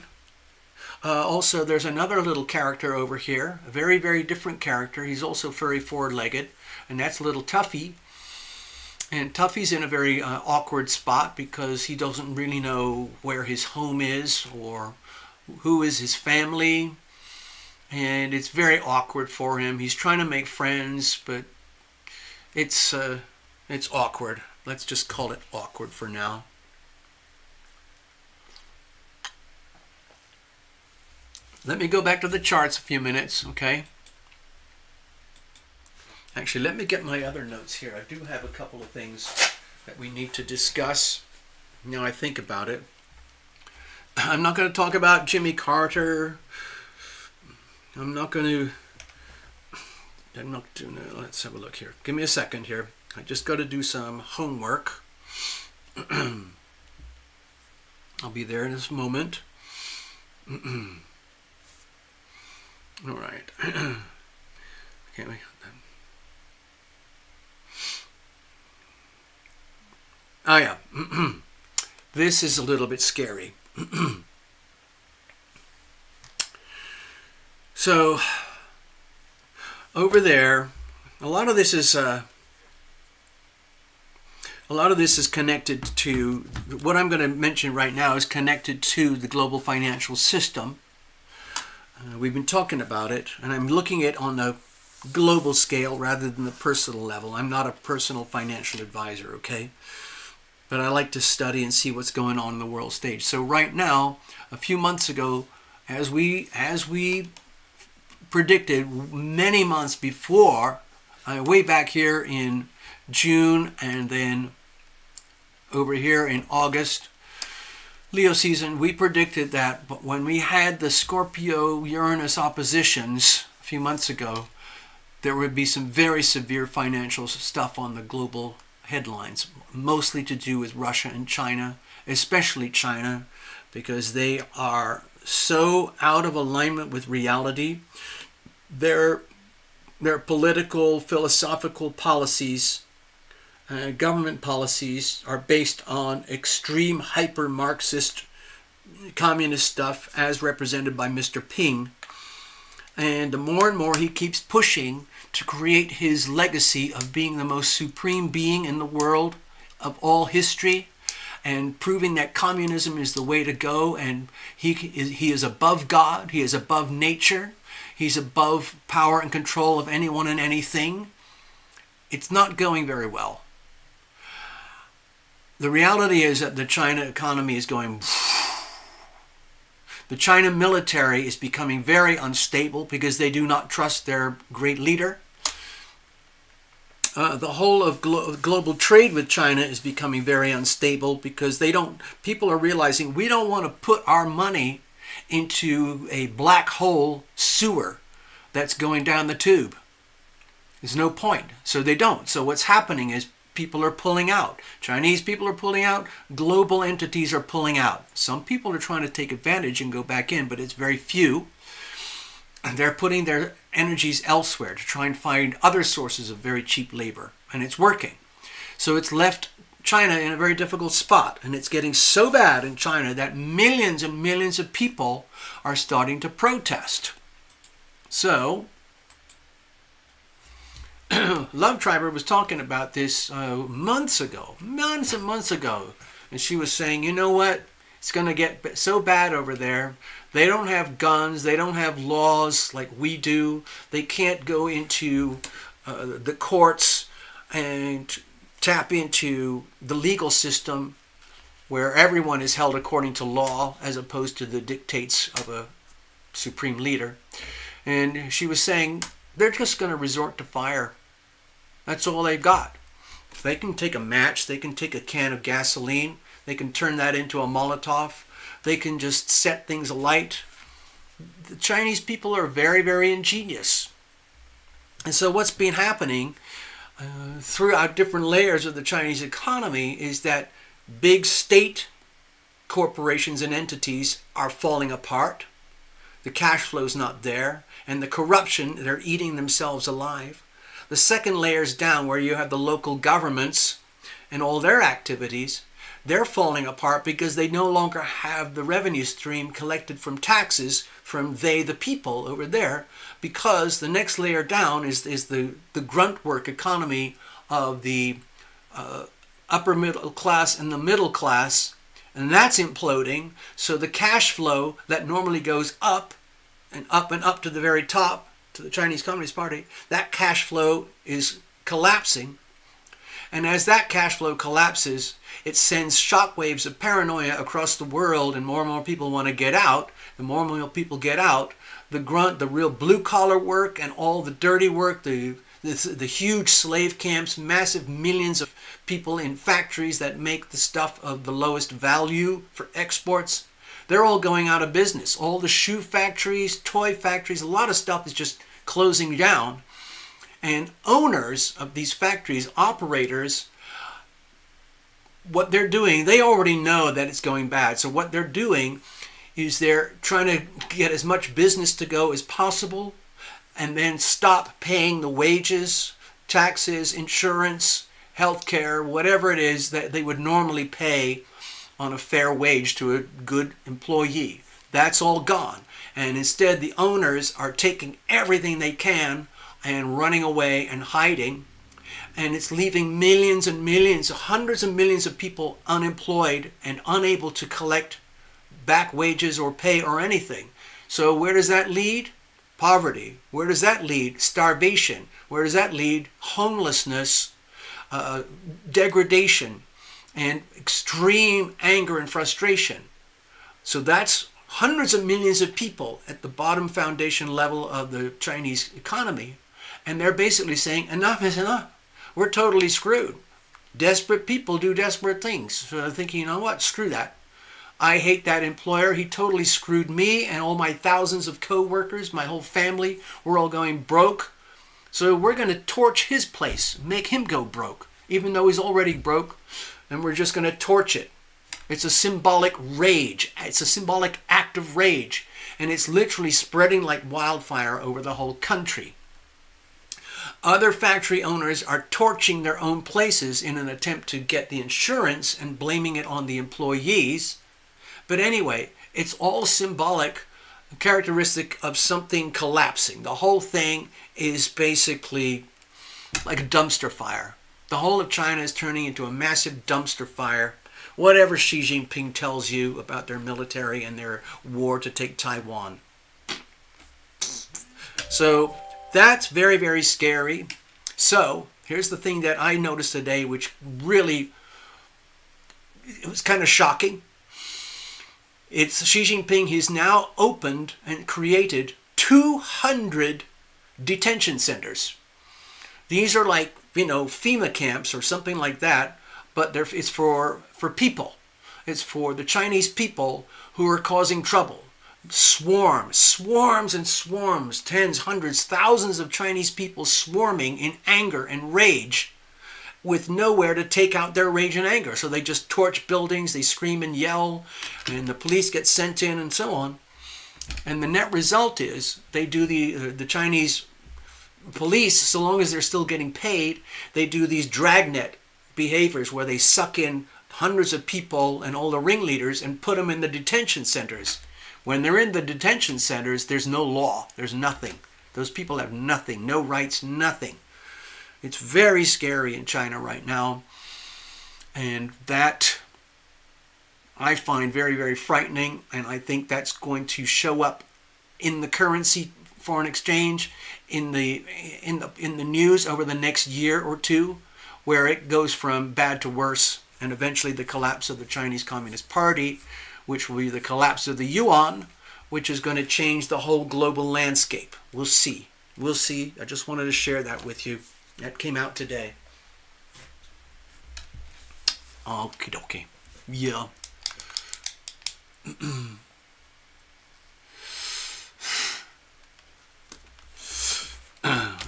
Also, there's another little character over here, a very, very different character. He's also furry four-legged, and that's little Tuffy. And Tuffy's in a very awkward spot because he doesn't really know where his home is or who is his family. And it's very awkward for him. He's trying to make friends, but it's awkward. Let's just call it awkward for now. Let me go back to the charts a few minutes, okay? Actually, let me get my other notes here. I do have a couple of things that we need to discuss. Now I think about it. I'm not going to talk about Jimmy Carter. Let's have a look here. Give me a second here. I just got to do some homework. I'll be there in this moment. All right. Can't we? Oh yeah. This is a little bit scary. So over there, a lot of this is connected to what I'm going to mention right now is connected to the global financial system. We've been talking about it, and I'm looking at it on a global scale rather than the personal level. I'm not a personal financial advisor, okay? But I like to study and see what's going on in the world stage. So right now, a few months ago, as we predicted many months before, way back here in June and then over here in August, Leo season, we predicted that when we had the Scorpio-Uranus oppositions a few months ago, there would be some very severe financial stuff on the global headlines, mostly to do with Russia and China, especially China, because they are so out of alignment with reality. Their political, philosophical policies, government policies are based on extreme hyper-Marxist communist stuff as represented by Mr. Ping. And the more and more he keeps pushing to create his legacy of being the most supreme being in the world of all history and proving that communism is the way to go, and he is above God, he is above nature, he's above power and control of anyone and anything. It's not going very well. The reality is that the China economy is going... The China military is becoming very unstable because they do not trust their great leader. The whole of global trade with China is becoming very unstable because people are realizing we don't want to put our money into a black hole sewer that's going down the tube. There's no point. So they don't. So what's happening is people are pulling out. Chinese people are pulling out. Global entities are pulling out. Some people are trying to take advantage and go back in, but it's very few. And they're putting their energies elsewhere to try and find other sources of very cheap labor. And it's working. So it's left China in a very difficult spot. And it's getting so bad in China that millions and millions of people are starting to protest. So, Love Triber was talking about this months and months ago. And she was saying, you know what? It's going to get so bad over there. They don't have guns. They don't have laws like we do. They can't go into the courts and tap into the legal system where everyone is held according to law as opposed to the dictates of a supreme leader. And she was saying they're just going to resort to fire. That's all they've got. They can take a match. They can take a can of gasoline. They can turn that into a Molotov. They can just set things alight. The Chinese people are very, very ingenious. And so what's been happening throughout different layers of the Chinese economy is that big state corporations and entities are falling apart. The cash flow's not there. And the corruption, they're eating themselves alive. The second layer's down where you have the local governments and all their activities. They're falling apart because they no longer have the revenue stream collected from taxes from they, the people over there, because the next layer down is the grunt work economy of the upper middle class and the middle class, and that's imploding. So the cash flow that normally goes up and up to the very top, to the Chinese Communist Party, that cash flow is collapsing. And as that cash flow collapses, it sends shockwaves of paranoia across the world, and more people want to get out. The more and more people get out, the grunt, the real blue-collar work and all the dirty work, the huge slave camps, massive millions of people in factories that make the stuff of the lowest value for exports, they're all going out of business. All the shoe factories, toy factories, a lot of stuff is just closing down. And owners of these factories, operators, what they're doing, they already know that it's going bad. So what they're doing is they're trying to get as much business to go as possible and then stop paying the wages, taxes, insurance, healthcare, whatever it is that they would normally pay on a fair wage to a good employee. That's all gone. And instead the owners are taking everything they can and running away and hiding, and it's leaving millions and millions, hundreds of millions of people unemployed and unable to collect back wages or pay or anything. So where does that lead? Poverty. Where does that lead? Starvation. Where does that lead? Homelessness, degradation, and extreme anger and frustration. So that's hundreds of millions of people at the bottom foundation level of the Chinese economy. And they're basically saying, enough is enough. We're totally screwed. Desperate people do desperate things. So they're thinking, you know what? Screw that. I hate that employer. He totally screwed me and all my thousands of co-workers, my whole family. We're all going broke. So we're going to torch his place, make him go broke, even though he's already broke. And we're just going to torch it. It's a symbolic rage. It's a symbolic act of rage. And it's literally spreading like wildfire over the whole country. Other factory owners are torching their own places in an attempt to get the insurance and blaming it on the employees. But anyway, it's all symbolic, characteristic of something collapsing. The whole thing is basically like a dumpster fire. The whole of China is turning into a massive dumpster fire. Whatever Xi Jinping tells you about their military and their war to take Taiwan. So that's very, very scary. So here's the thing that I noticed today, which really, it was kind of shocking. It's Xi Jinping. He's now opened and created 200 detention centers. These are like, FEMA camps or something like that, but it's for people. It's for the Chinese people who are causing trouble. Swarms and swarms, tens, hundreds, thousands of Chinese people swarming in anger and rage with nowhere to take out their rage and anger. So they just torch buildings, they scream and yell, and the police get sent in and so on. And the net result is they do the Chinese police, so long as they're still getting paid, they do these dragnet behaviors where they suck in hundreds of people and all the ringleaders and put them in the detention centers. When they're in the detention centers, there's no law. There's nothing. Those people have nothing, no rights, nothing. It's very scary in China right now. And that I find very, very frightening. And I think that's going to show up in the currency, foreign exchange, in the news over the next year or two, where it goes from bad to worse, and eventually the collapse of the Chinese Communist Party, which will be the collapse of the yuan, which is going to change the whole global landscape. We'll see. We'll see. I just wanted to share that with you. That came out today. Okie dokie. Yeah.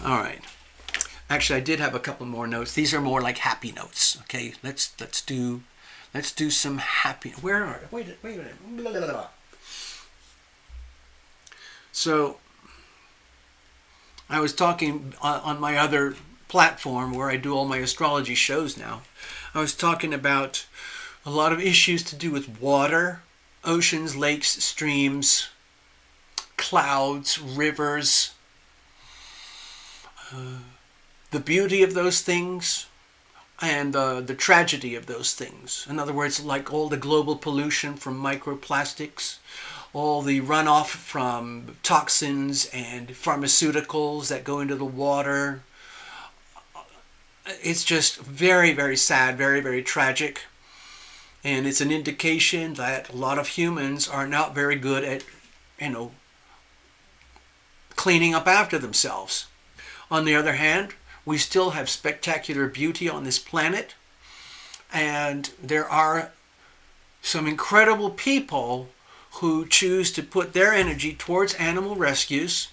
All right. Actually, I did have a couple more notes. These are more like happy notes. Okay, let's do some happy. Where are? Wait a minute. Blah, blah, blah. So, I was talking on my other platform where I do all my astrology shows now. I was talking about a lot of issues to do with water, oceans, lakes, streams, clouds, rivers, the beauty of those things, and the tragedy of those things. In other words, like all the global pollution from microplastics, all the runoff from toxins and pharmaceuticals that go into the water. It's just very, very sad, very, very tragic. And it's an indication that a lot of humans are not very good at, cleaning up after themselves. On the other hand, we still have spectacular beauty on this planet. And there are some incredible people who choose to put their energy towards animal rescues,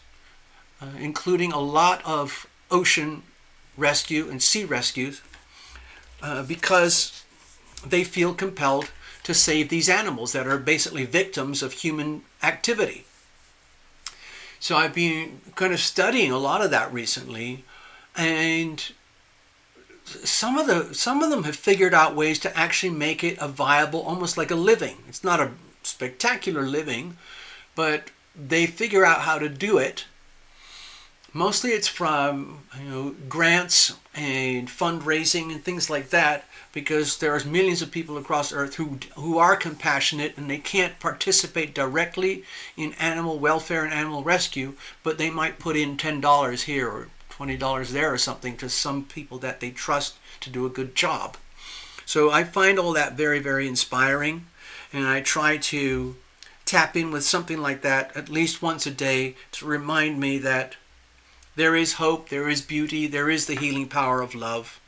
including a lot of ocean rescue and sea rescues, because they feel compelled to save these animals that are basically victims of human activity. So I've been kind of studying a lot of that recently, and some of them have figured out ways to actually make it a viable, almost like a living. It's not a spectacular living, but they figure out how to do it. Mostly it's from grants and fundraising and things like that, because there are millions of people across Earth who are compassionate, and they can't participate directly in animal welfare and animal rescue, but they might put in $10 here or $20 there or something to some people that they trust to do a good job. So I find all that very, very inspiring, and I try to tap in with something like that at least once a day to remind me that there is hope, there is beauty, there is the healing power of love.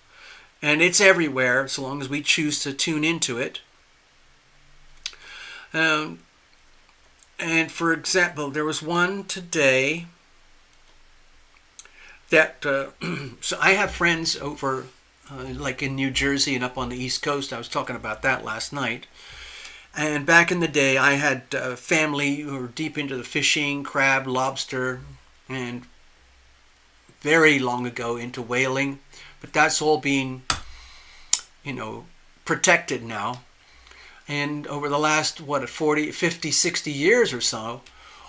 And it's everywhere, so long as we choose to tune into it. And for example, there was one today that, so I have friends over, like in New Jersey and up on the East Coast. I was talking about that last night. And back in the day, I had family who were deep into the fishing, crab, lobster, and very long ago into whaling. But that's all being, protected now. And over the last, 40, 50, 60 years or so,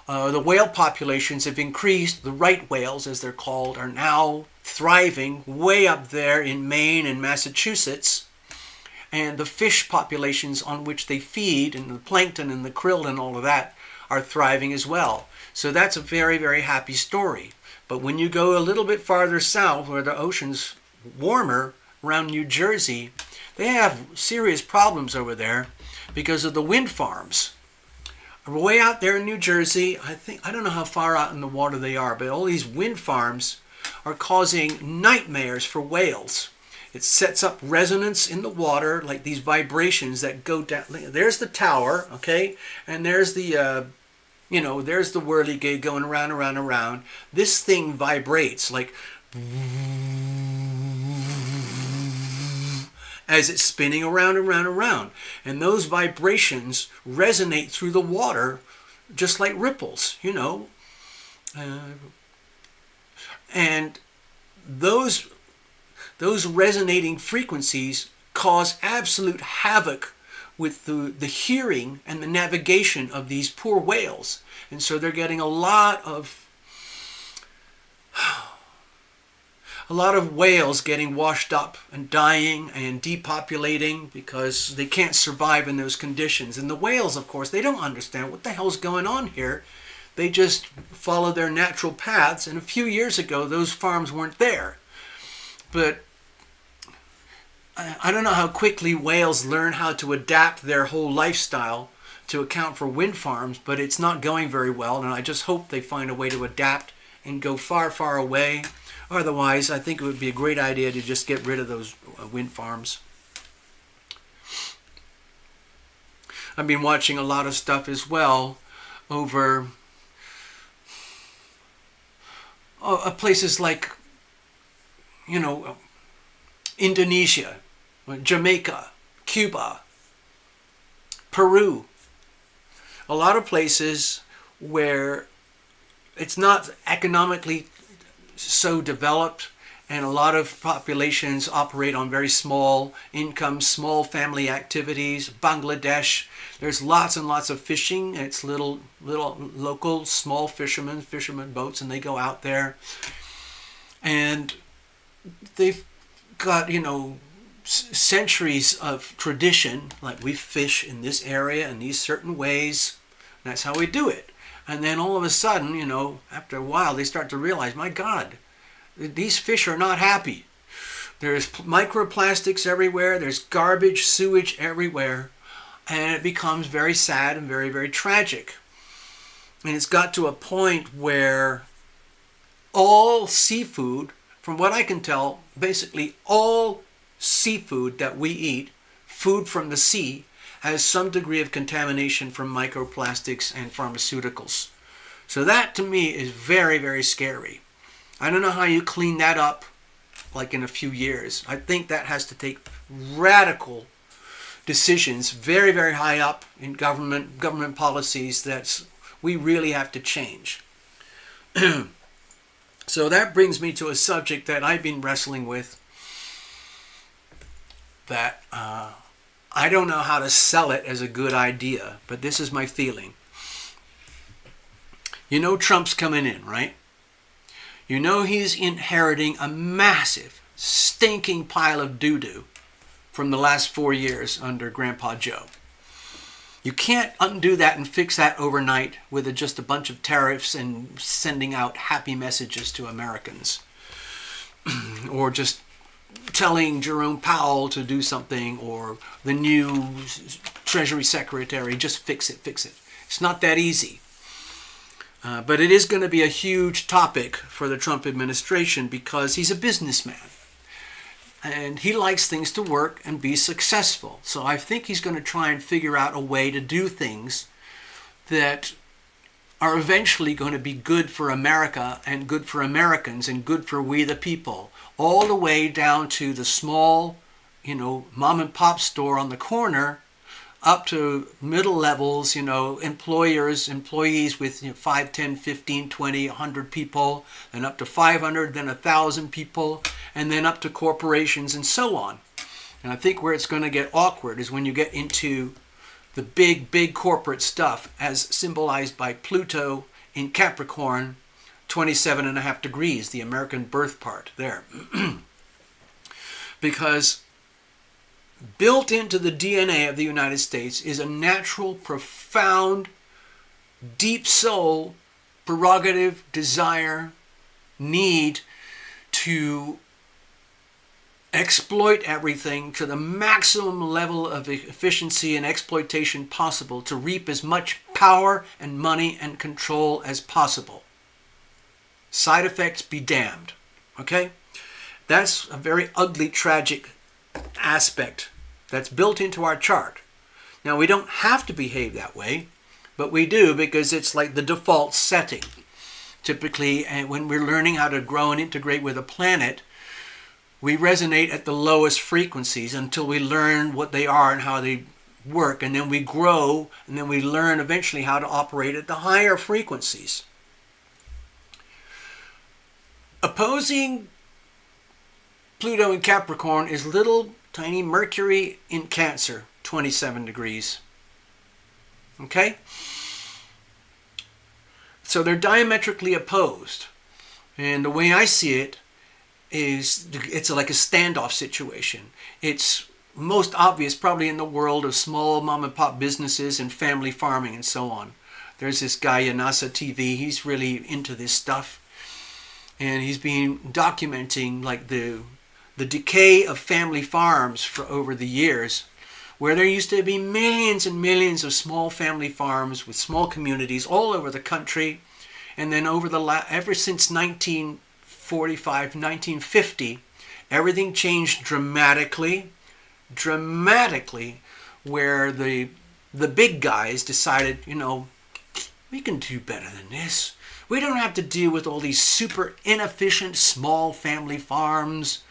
the whale populations have increased. The right whales, as they're called, are now thriving way up there in Maine and Massachusetts. And the fish populations on which they feed, and the plankton and the krill and all of that, are thriving as well. So that's a very, very happy story. But when you go a little bit farther south, where the ocean's warmer, around New Jersey, they have serious problems over there because of the wind farms. Way out there in New Jersey, I don't know how far out in the water they are, but all these wind farms are causing nightmares for whales. It sets up resonance in the water, like these vibrations that go down. There's the tower, okay? And there's the, there's the whirligig going around, around, around. This thing vibrates like as it's spinning around, around, around. And those vibrations resonate through the water just like ripples, and those those resonating frequencies cause absolute havoc with the hearing and the navigation of these poor whales. And so they're getting a lot of whales getting washed up and dying and depopulating because they can't survive in those conditions. And the whales, of course, they don't understand what the hell's going on here. They just follow their natural paths. And a few years ago, those farms weren't there. But I don't know how quickly whales learn how to adapt their whole lifestyle to account for wind farms, but it's not going very well. And I just hope they find a way to adapt and go far, far away. Otherwise, I think it would be a great idea to just get rid of those wind farms. I've been watching a lot of stuff as well over places like, Indonesia, Jamaica, Cuba, Peru. A lot of places where it's not economically so developed, and a lot of populations operate on very small incomes, small family activities. Bangladesh, there's lots and lots of fishing. It's little local small fishermen boats, and they go out there, and they've got centuries of tradition. Like, we fish in this area in these certain ways. That's how we do it. And then all of a sudden, after a while, they start to realize, my God, these fish are not happy. There's microplastics everywhere. There's garbage, sewage everywhere. And it becomes very sad and very, very tragic. And it's got to a point where all seafood, from what I can tell, basically all seafood that we eat, food from the sea, has some degree of contamination from microplastics and pharmaceuticals. So that to me is very, very scary. I don't know how you clean that up like in a few years. I think that has to take radical decisions very, very high up in government policies that we really have to change. So that brings me to a subject that I've been wrestling with that I don't know how to sell it as a good idea, but this is my feeling. Trump's coming in, right? He's inheriting a massive, stinking pile of doo-doo from the last 4 years under Grandpa Joe. You can't undo that and fix that overnight with just a bunch of tariffs and sending out happy messages to Americans. Or just telling Jerome Powell to do something, or the new Treasury Secretary, just fix it. It's not that easy. But it is going to be a huge topic for the Trump administration because he's a businessman. And he likes things to work and be successful. So I think he's going to try and figure out a way to do things that are eventually going to be good for America and good for Americans and good for we the people. All the way down to the small, mom and pop store on the corner, up to middle levels, employees with 5, 10, 15, 20, 100 people, and up to 500, then 1,000 people, and then up to corporations and so on. And I think where it's going to get awkward is when you get into the big, big corporate stuff as symbolized by Pluto in Capricorn, 27.5 degrees, the American birth part there. Because built into the DNA of the United States is a natural, profound, deep soul, prerogative, desire, need to exploit everything to the maximum level of efficiency and exploitation possible to reap as much power and money and control as possible. Side effects be damned. Okay? That's a very ugly, tragic aspect that's built into our chart. Now, we don't have to behave that way, but we do because it's like the default setting. Typically, when we're learning how to grow and integrate with a planet, we resonate at the lowest frequencies until we learn what they are and how they work, and then we grow, and then we learn eventually how to operate at the higher frequencies. Opposing Pluto in Capricorn is little tiny Mercury in Cancer, 27 degrees. Okay? So they're diametrically opposed. And the way I see it is it's like a standoff situation. It's most obvious probably in the world of small mom and pop businesses and family farming and so on. There's this guy, Yanasa TV, he's really into this stuff. And he's been documenting like the decay of family farms for over the years, where there used to be millions and millions of small family farms with small communities all over the country. And then ever since 1945, 1950, everything changed dramatically, where the big guys decided, you know, we can do better than this. We don't have to deal with all these super inefficient small family farms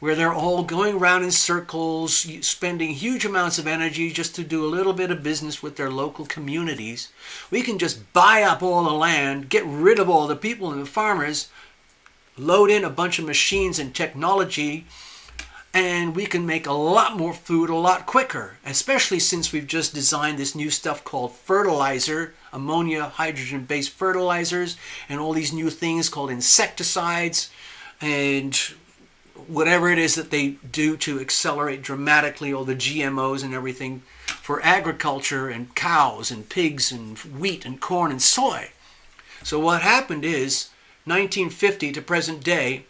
where they're all going around in circles, spending huge amounts of energy just to do a little bit of business with their local communities. We can just buy up all the land, get rid of all the people and the farmers, load in a bunch of machines and technology, and we can make a lot more food a lot quicker, especially since we've just designed this new stuff called fertilizer, ammonia, hydrogen-based fertilizers, and all these new things called insecticides, and whatever it is that they do to accelerate dramatically all the GMOs and everything for agriculture and cows and pigs and wheat and corn and soy. So what happened is, 1950 to present day,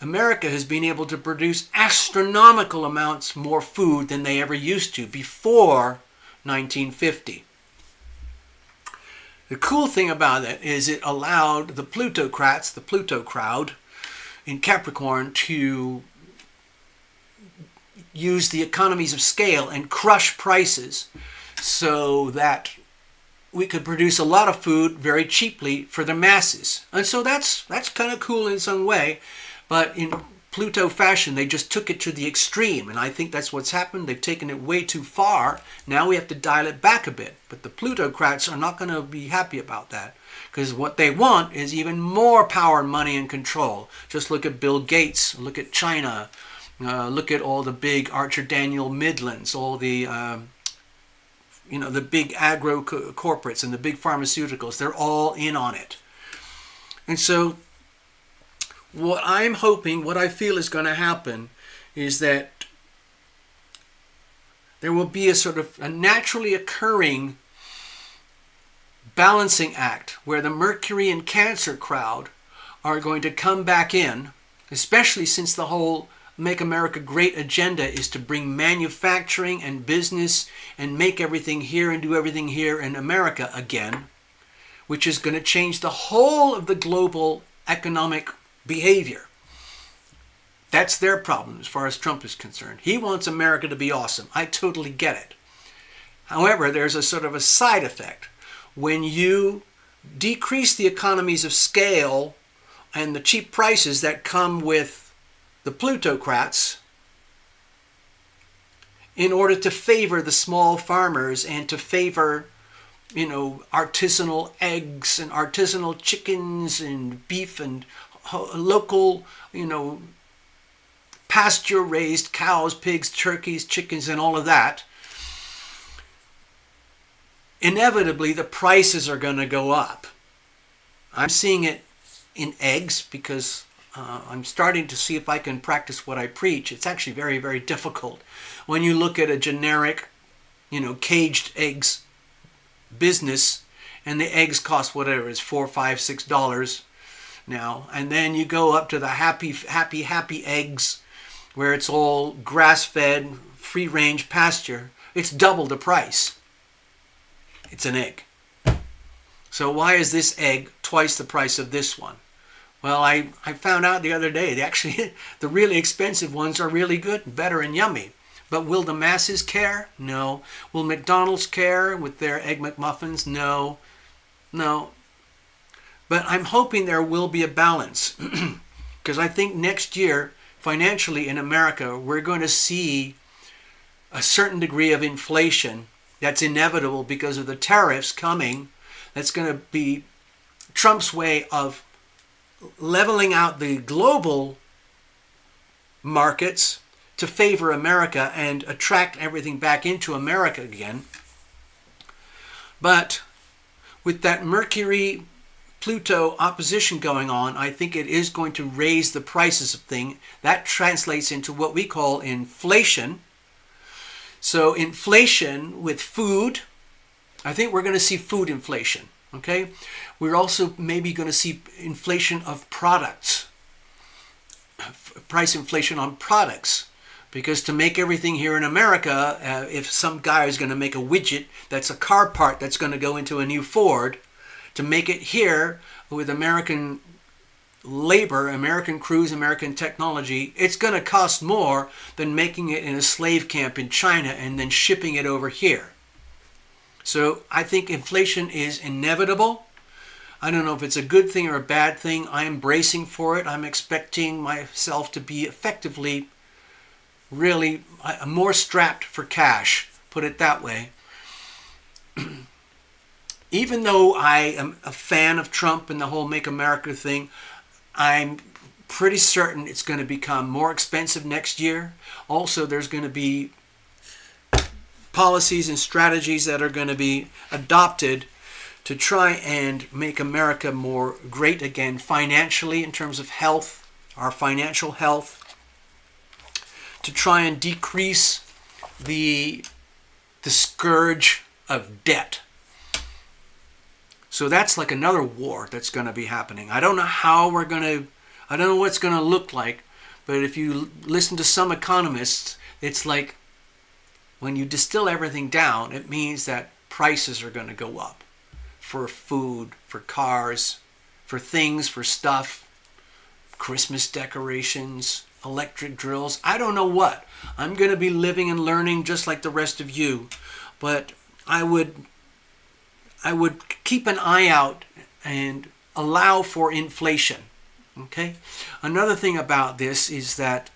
America has been able to produce astronomical amounts more food than they ever used to before 1950. The cool thing about it is it allowed the plutocrats, the Pluto crowd in Capricorn, to use the economies of scale and crush prices so that we could produce a lot of food very cheaply for the masses. And so that's kind of cool in some way. But in Pluto fashion, they just took it to the extreme. And I think that's what's happened. They've taken it way too far. Now we have to dial it back a bit. But the plutocrats are not going to be happy about that. Because what they want is even more power and money and control. Just look at Bill Gates. Look at China. Look at all the big Archer Daniel Midlands. All the, the big agro corporates and the big pharmaceuticals. They're all in on it. And so what I'm hoping, what I feel is going to happen is that there will be a sort of a naturally occurring balancing act where the Mercury and Cancer crowd are going to come back in, especially since the whole Make America Great agenda is to bring manufacturing and business and make everything here and do everything here in America again, which is going to change the whole of the global economic behavior. That's their problem as far as Trump is concerned. He wants America to be awesome. I totally get it. However, there's a sort of a side effect. When you decrease the economies of scale and the cheap prices that come with the plutocrats in order to favor the small farmers and to favor, artisanal eggs and artisanal chickens and beef and local, pasture-raised cows, pigs, turkeys, chickens, and all of that, inevitably the prices are going to go up. I'm seeing it in eggs because I'm starting to see if I can practice what I preach. It's actually very, very difficult. When you look at a generic, caged eggs business, and the eggs cost whatever, it's $4, $5, $6 now, and then you go up to the happy eggs, where it's all grass-fed, free-range pasture. It's double the price. It's an egg. So why is this egg twice the price of this one? Well, I found out the other day, the really expensive ones are really good, better and yummy. But will the masses care? No. Will McDonald's care with their Egg McMuffins? No. No. But I'm hoping there will be a balance. Because I think next year, financially in America, we're going to see a certain degree of inflation that's inevitable because of the tariffs coming. That's going to be Trump's way of leveling out the global markets to favor America and attract everything back into America again. But with that Mercury-Pluto opposition going on, I think it is going to raise the prices of things. That translates into what we call inflation. So inflation with food, I think we're going to see food inflation. Okay? We're also maybe going to see inflation of products, price inflation on products. Because to make everything here in America, if some guy is going to make a widget that's a car part that's going to go into a new Ford, to make it here with American labor, American crews, American technology, it's going to cost more than making it in a slave camp in China and then shipping it over here. So I think inflation is inevitable. I don't know if it's a good thing or a bad thing. I'm bracing for it. I'm expecting myself to be effectively really more strapped for cash, put it that way. Even though I am a fan of Trump and the whole Make America thing, I'm pretty certain it's going to become more expensive next year. Also, there's going to be policies and strategies that are going to be adopted to try and make America more great again financially in terms of health, our financial health, to try and decrease the scourge of debt. So that's like another war that's going to be happening. I don't know how I don't know what it's going to look like, but if you listen to some economists, it's like when you distill everything down, it means that prices are going to go up for food, for cars, for things, for stuff, Christmas decorations, electric drills. I don't know what. I'm going to be living and learning just like the rest of you, but I would keep an eye out and allow for inflation. Okay? Another thing about this is that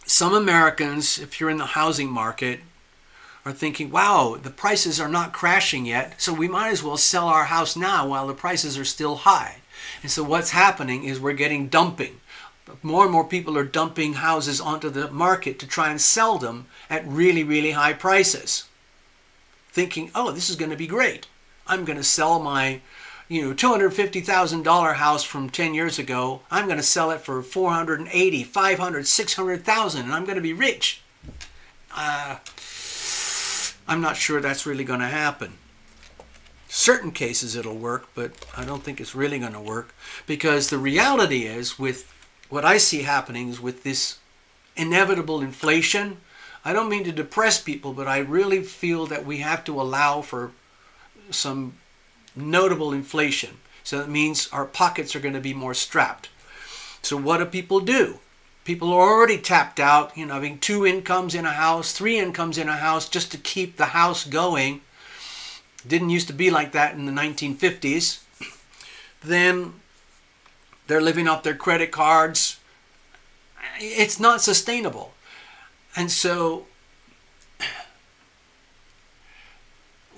some Americans, if you're in the housing market, are thinking, wow, the prices are not crashing yet, so we might as well sell our house now while the prices are still high. And so what's happening is we're getting dumping. More and more people are dumping houses onto the market to try and sell them at really, really high prices, thinking, oh, this is going to be great. I'm going to sell my $250,000 house from 10 years ago. I'm going to sell it for $480,000, $500,000, $600,000, and I'm going to be rich. I'm not sure that's really going to happen. Certain cases it'll work, but I don't think it's really going to work, because the reality is, with what I see happening is with this inevitable inflation, I don't mean to depress people, but I really feel that we have to allow for some notable inflation. So that means our pockets are going to be more strapped. So what do people do? People are already tapped out, having 2 incomes in a house, 3 incomes in a house just to keep the house going. Didn't used to be like that in the 1950s. Then they're living off their credit cards. It's not sustainable. And so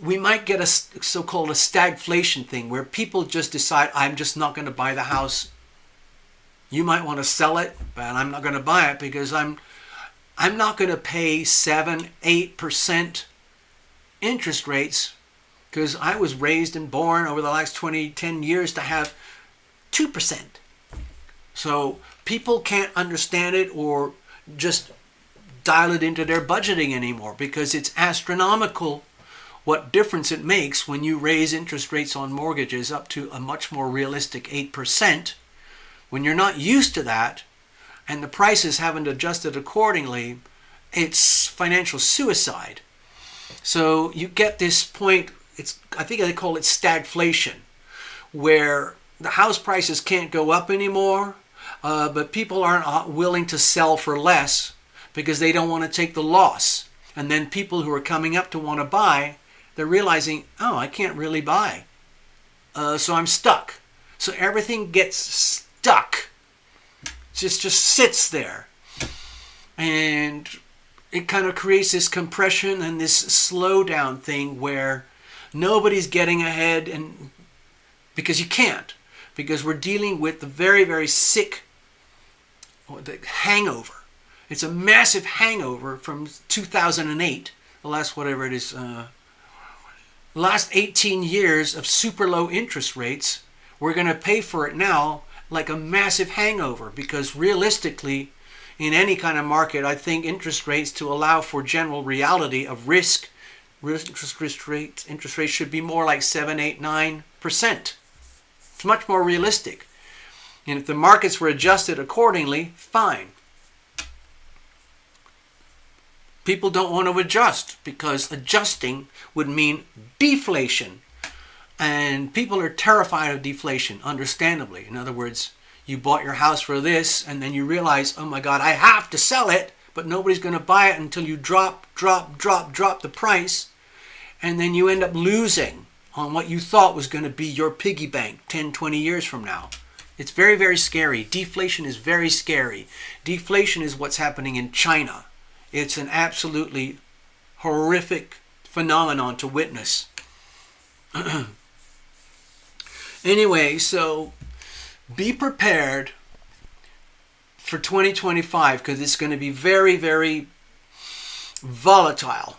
we might get a so-called a stagflation thing where people just decide, I'm just not going to buy the house. You might want to sell it, but I'm not going to buy it because I'm not going to pay 7-8% interest rates, because I was raised and born over the last 10 years to have 2%. So people can't understand it or just dial it into their budgeting anymore, because it's astronomical what difference it makes when you raise interest rates on mortgages up to a much more realistic 8%. When you're not used to that and the prices haven't adjusted accordingly, it's financial suicide. So you get this point, I think they call it stagflation, where the house prices can't go up anymore, but people aren't willing to sell for less because they don't want to take the loss. And then people who are coming up to want to buy, they're realizing, oh, I can't really buy. So I'm stuck. So everything gets stuck. Just sits there. And it kind of creates this compression and this slowdown thing where nobody's getting ahead, and because you can't. Because we're dealing with the very, very sick the hangover. It's a massive hangover from 2008, the last whatever it is, last 18 years of super low interest rates. We're going to pay for it now like a massive hangover, because realistically, in any kind of market, I think interest rates, to allow for general reality of risk, interest rates should be more like 7, 8, 9%. It's much more realistic. And if the markets were adjusted accordingly, fine. People don't want to adjust, because adjusting would mean deflation. And people are terrified of deflation, understandably. In other words, you bought your house for this, and then you realize, oh my God, I have to sell it, but nobody's going to buy it until you drop the price. And then you end up losing on what you thought was going to be your piggy bank 10, 20 years from now. It's very, very scary. Deflation is very scary. Deflation is what's happening in China. It's an absolutely horrific phenomenon to witness. Anyway, so be prepared for 2025, because it's going to be very, very volatile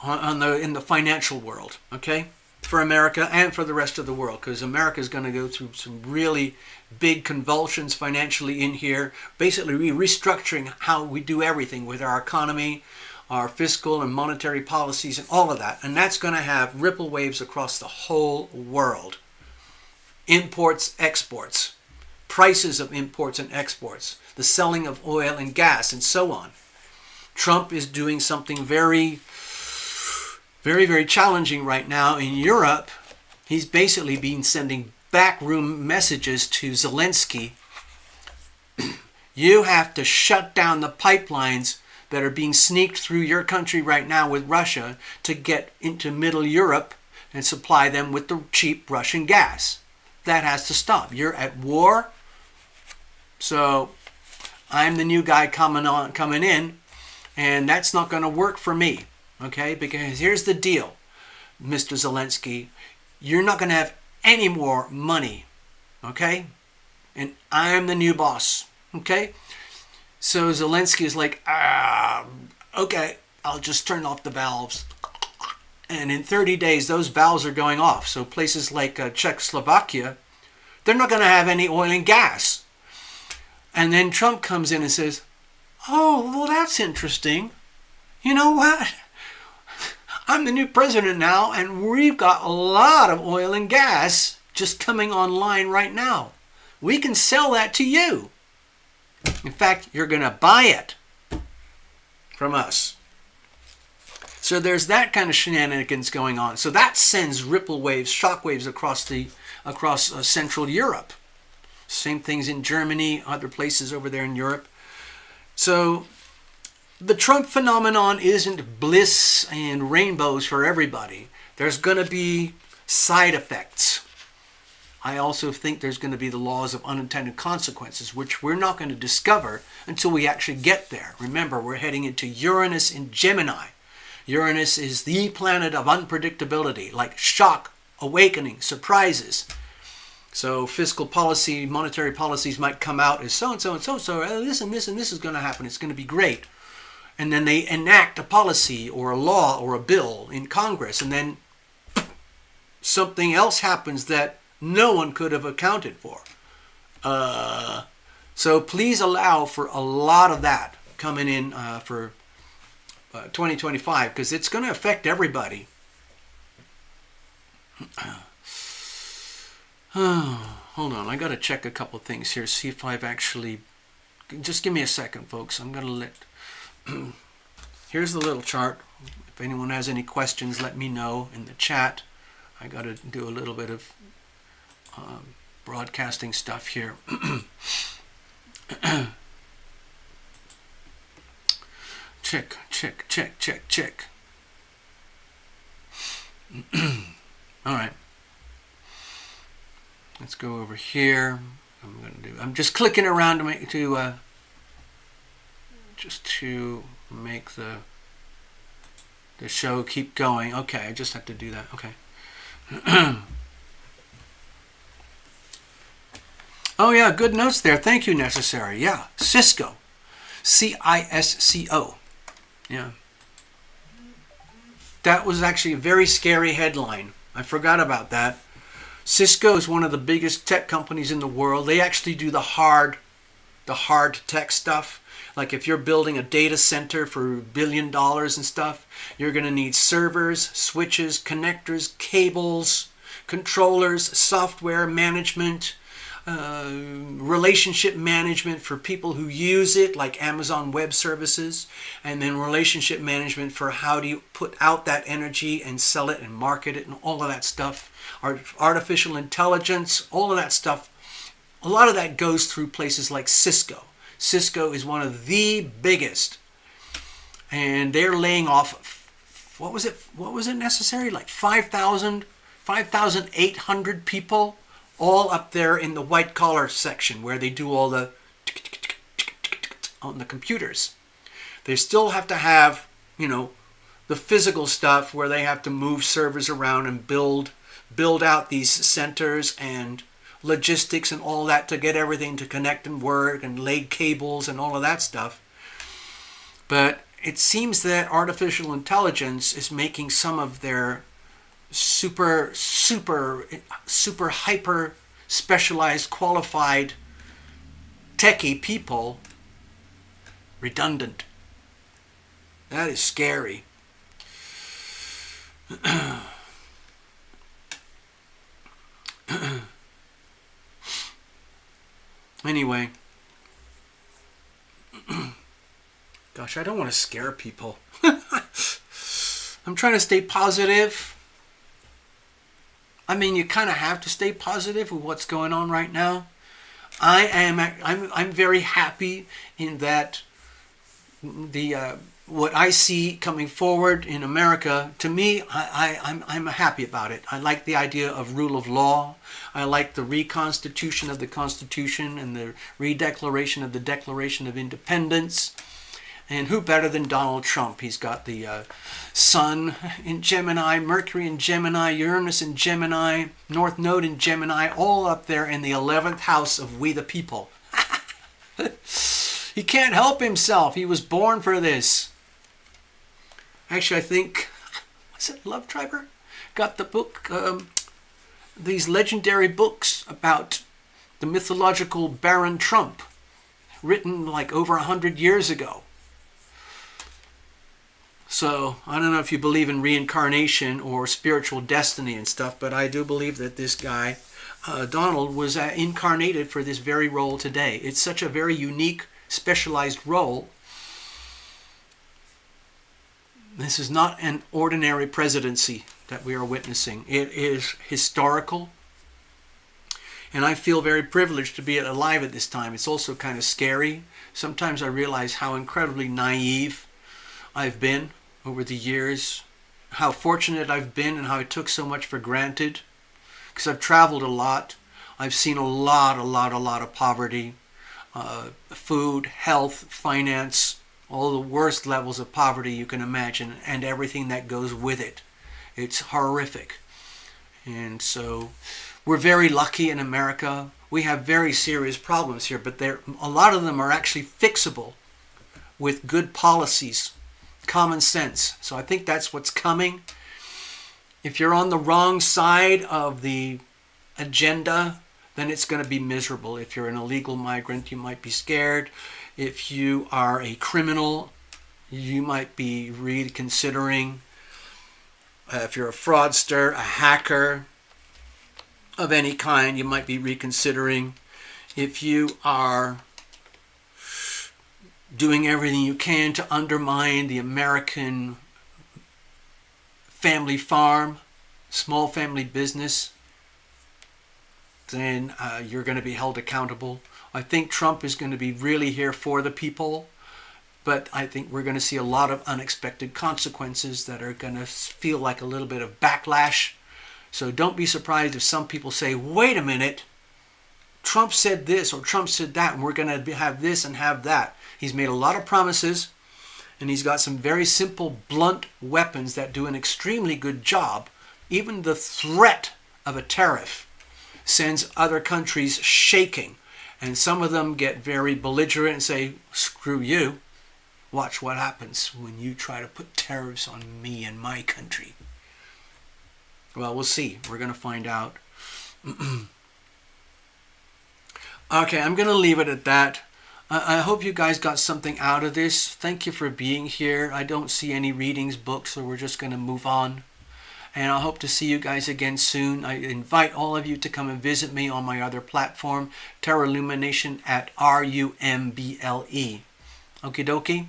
in the financial world, okay? For America and for the rest of the world, because America is going to go through some really big convulsions financially in here. Basically, we're restructuring how we do everything with our economy, our fiscal and monetary policies, and all of that. And that's going to have ripple waves across the whole world. Imports, exports, prices of imports and exports, the selling of oil and gas, and so on. Trump is doing something very, very, very challenging right now in Europe. He's basically been sending backroom messages to Zelensky. You have to shut down the pipelines that are being sneaked through your country right now with Russia to get into Middle Europe and supply them with the cheap Russian gas. That has to stop. You're at war. So I'm the new guy coming in, and that's not going to work for me. Okay? Because here's the deal, Mr. Zelensky. You're not going to have any more money. Okay? And I'm the new boss. Okay? So Zelensky is like, okay, I'll just turn off the valves. And in 30 days, those valves are going off. So places like Czechoslovakia, they're not going to have any oil and gas. And then Trump comes in and says, oh, well, that's interesting. You know what? I'm the new president now, and we've got a lot of oil and gas just coming online right now. We can sell that to you. In fact, you're going to buy it from us. So there's that kind of shenanigans going on. So that sends ripple waves, shock waves across Central Europe. Same things in Germany, other places over there in Europe. So the Trump phenomenon isn't bliss and rainbows for everybody. There's going to be side effects. I also think there's going to be the laws of unintended consequences, which we're not going to discover until we actually get there. Remember, we're heading into Uranus in Gemini. Uranus is the planet of unpredictability, like shock, awakening, surprises. So fiscal policy, monetary policies might come out as so-and-so and so-and-so, this and this and this is going to happen. It's going to be great. And then they enact a policy or a law or a bill in Congress, and then something else happens that no one could have accounted for. So please allow for a lot of that coming in for 2025, because it's going to affect everybody. Hold on, I got to check a couple things here, see if I've actually... Just give me a second, folks. I'm going to let... Here's the little chart. If anyone has any questions, let me know in the chat. I got to do a little bit of broadcasting stuff here. Check. All right. Let's go over here. I'm just clicking around to make the show keep going. Okay, I just have to do that. Okay. Oh yeah, good notes there. Thank you, Necessary. Yeah, Cisco. CISCO. Yeah. That was actually a very scary headline. I forgot about that. Cisco is one of the biggest tech companies in the world. They actually do the hard tech stuff. Like if you're building a data center for $1 billion and stuff, you're going to need servers, switches, connectors, cables, controllers, software management, relationship management for people who use it, like Amazon Web Services, and then relationship management for how do you put out that energy and sell it and market it and all of that stuff. Artificial intelligence, all of that stuff. A lot of that goes through places like Cisco. Cisco is one of the biggest, and they're laying off, what was it necessary? Like 5,800 people, all up there in the white collar section where they do all the on the computers. They still have to have, the physical stuff where they have to move servers around and build out these centers and logistics and all that to get everything to connect and work and lay cables and all of that stuff. But it seems that artificial intelligence is making some of their super hyper specialized qualified techie people redundant. That is scary. Anyway, gosh, I don't want to scare people. I'm trying to stay positive. I mean, you kind of have to stay positive with what's going on right now. I'm very happy in that what I see coming forward in America, to me, I'm happy about it. I like the idea of rule of law. I like the reconstitution of the Constitution and the redeclaration of the Declaration of Independence. And who better than Donald Trump? He's got the Sun in Gemini, Mercury in Gemini, Uranus in Gemini, North Node in Gemini, all up there in the 11th house of We the People. He can't help himself. He was born for this. Actually, I think, was it Love Triber? Got the book, these legendary books about the mythological Baron Trump, written like over 100 years ago. So, I don't know if you believe in reincarnation or spiritual destiny and stuff, but I do believe that this guy, Donald, was incarnated for this very role today. It's such a very unique, specialized role. This is not an ordinary presidency that we are witnessing. It is historical. And I feel very privileged to be alive at this time. It's also kind of scary. Sometimes I realize how incredibly naive I've been over the years, how fortunate I've been and how I took so much for granted. Because I've traveled a lot. I've seen a lot of poverty, food, health, finance, all the worst levels of poverty you can imagine, and everything that goes with it. It's horrific. And so we're very lucky in America. We have very serious problems here, but a lot of them are actually fixable with good policies, common sense. So I think that's what's coming. If you're on the wrong side of the agenda, then it's going to be miserable. If you're an illegal migrant, you might be scared. If you are a criminal, you might be reconsidering. If you're a fraudster, a hacker of any kind, you might be reconsidering. If you are doing everything you can to undermine the American family farm, small family business, then you're going to be held accountable. I think Trump is going to be really here for the people, but I think we're going to see a lot of unexpected consequences that are going to feel like a little bit of backlash. So don't be surprised if some people say, wait a minute, Trump said this or Trump said that, and we're going to have this and have that. He's made a lot of promises, and he's got some very simple, blunt weapons that do an extremely good job. Even the threat of a tariff sends other countries shaking. And some of them get very belligerent and say, screw you. Watch what happens when you try to put tariffs on me and my country. Well, we'll see. We're going to find out. Okay, I'm going to leave it at that. I hope you guys got something out of this. Thank you for being here. I don't see any readings booked, so we're just going to move on. And I hope to see you guys again soon. I invite all of you to come and visit me on my other platform, TarotLumination at RUMBLE. Okie dokie.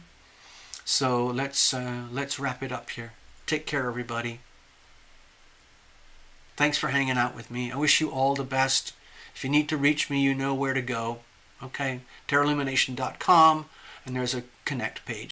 So let's wrap it up here. Take care, everybody. Thanks for hanging out with me. I wish you all the best. If you need to reach me, you know where to go. Okay, TarotLumination.com, and there's a connect page.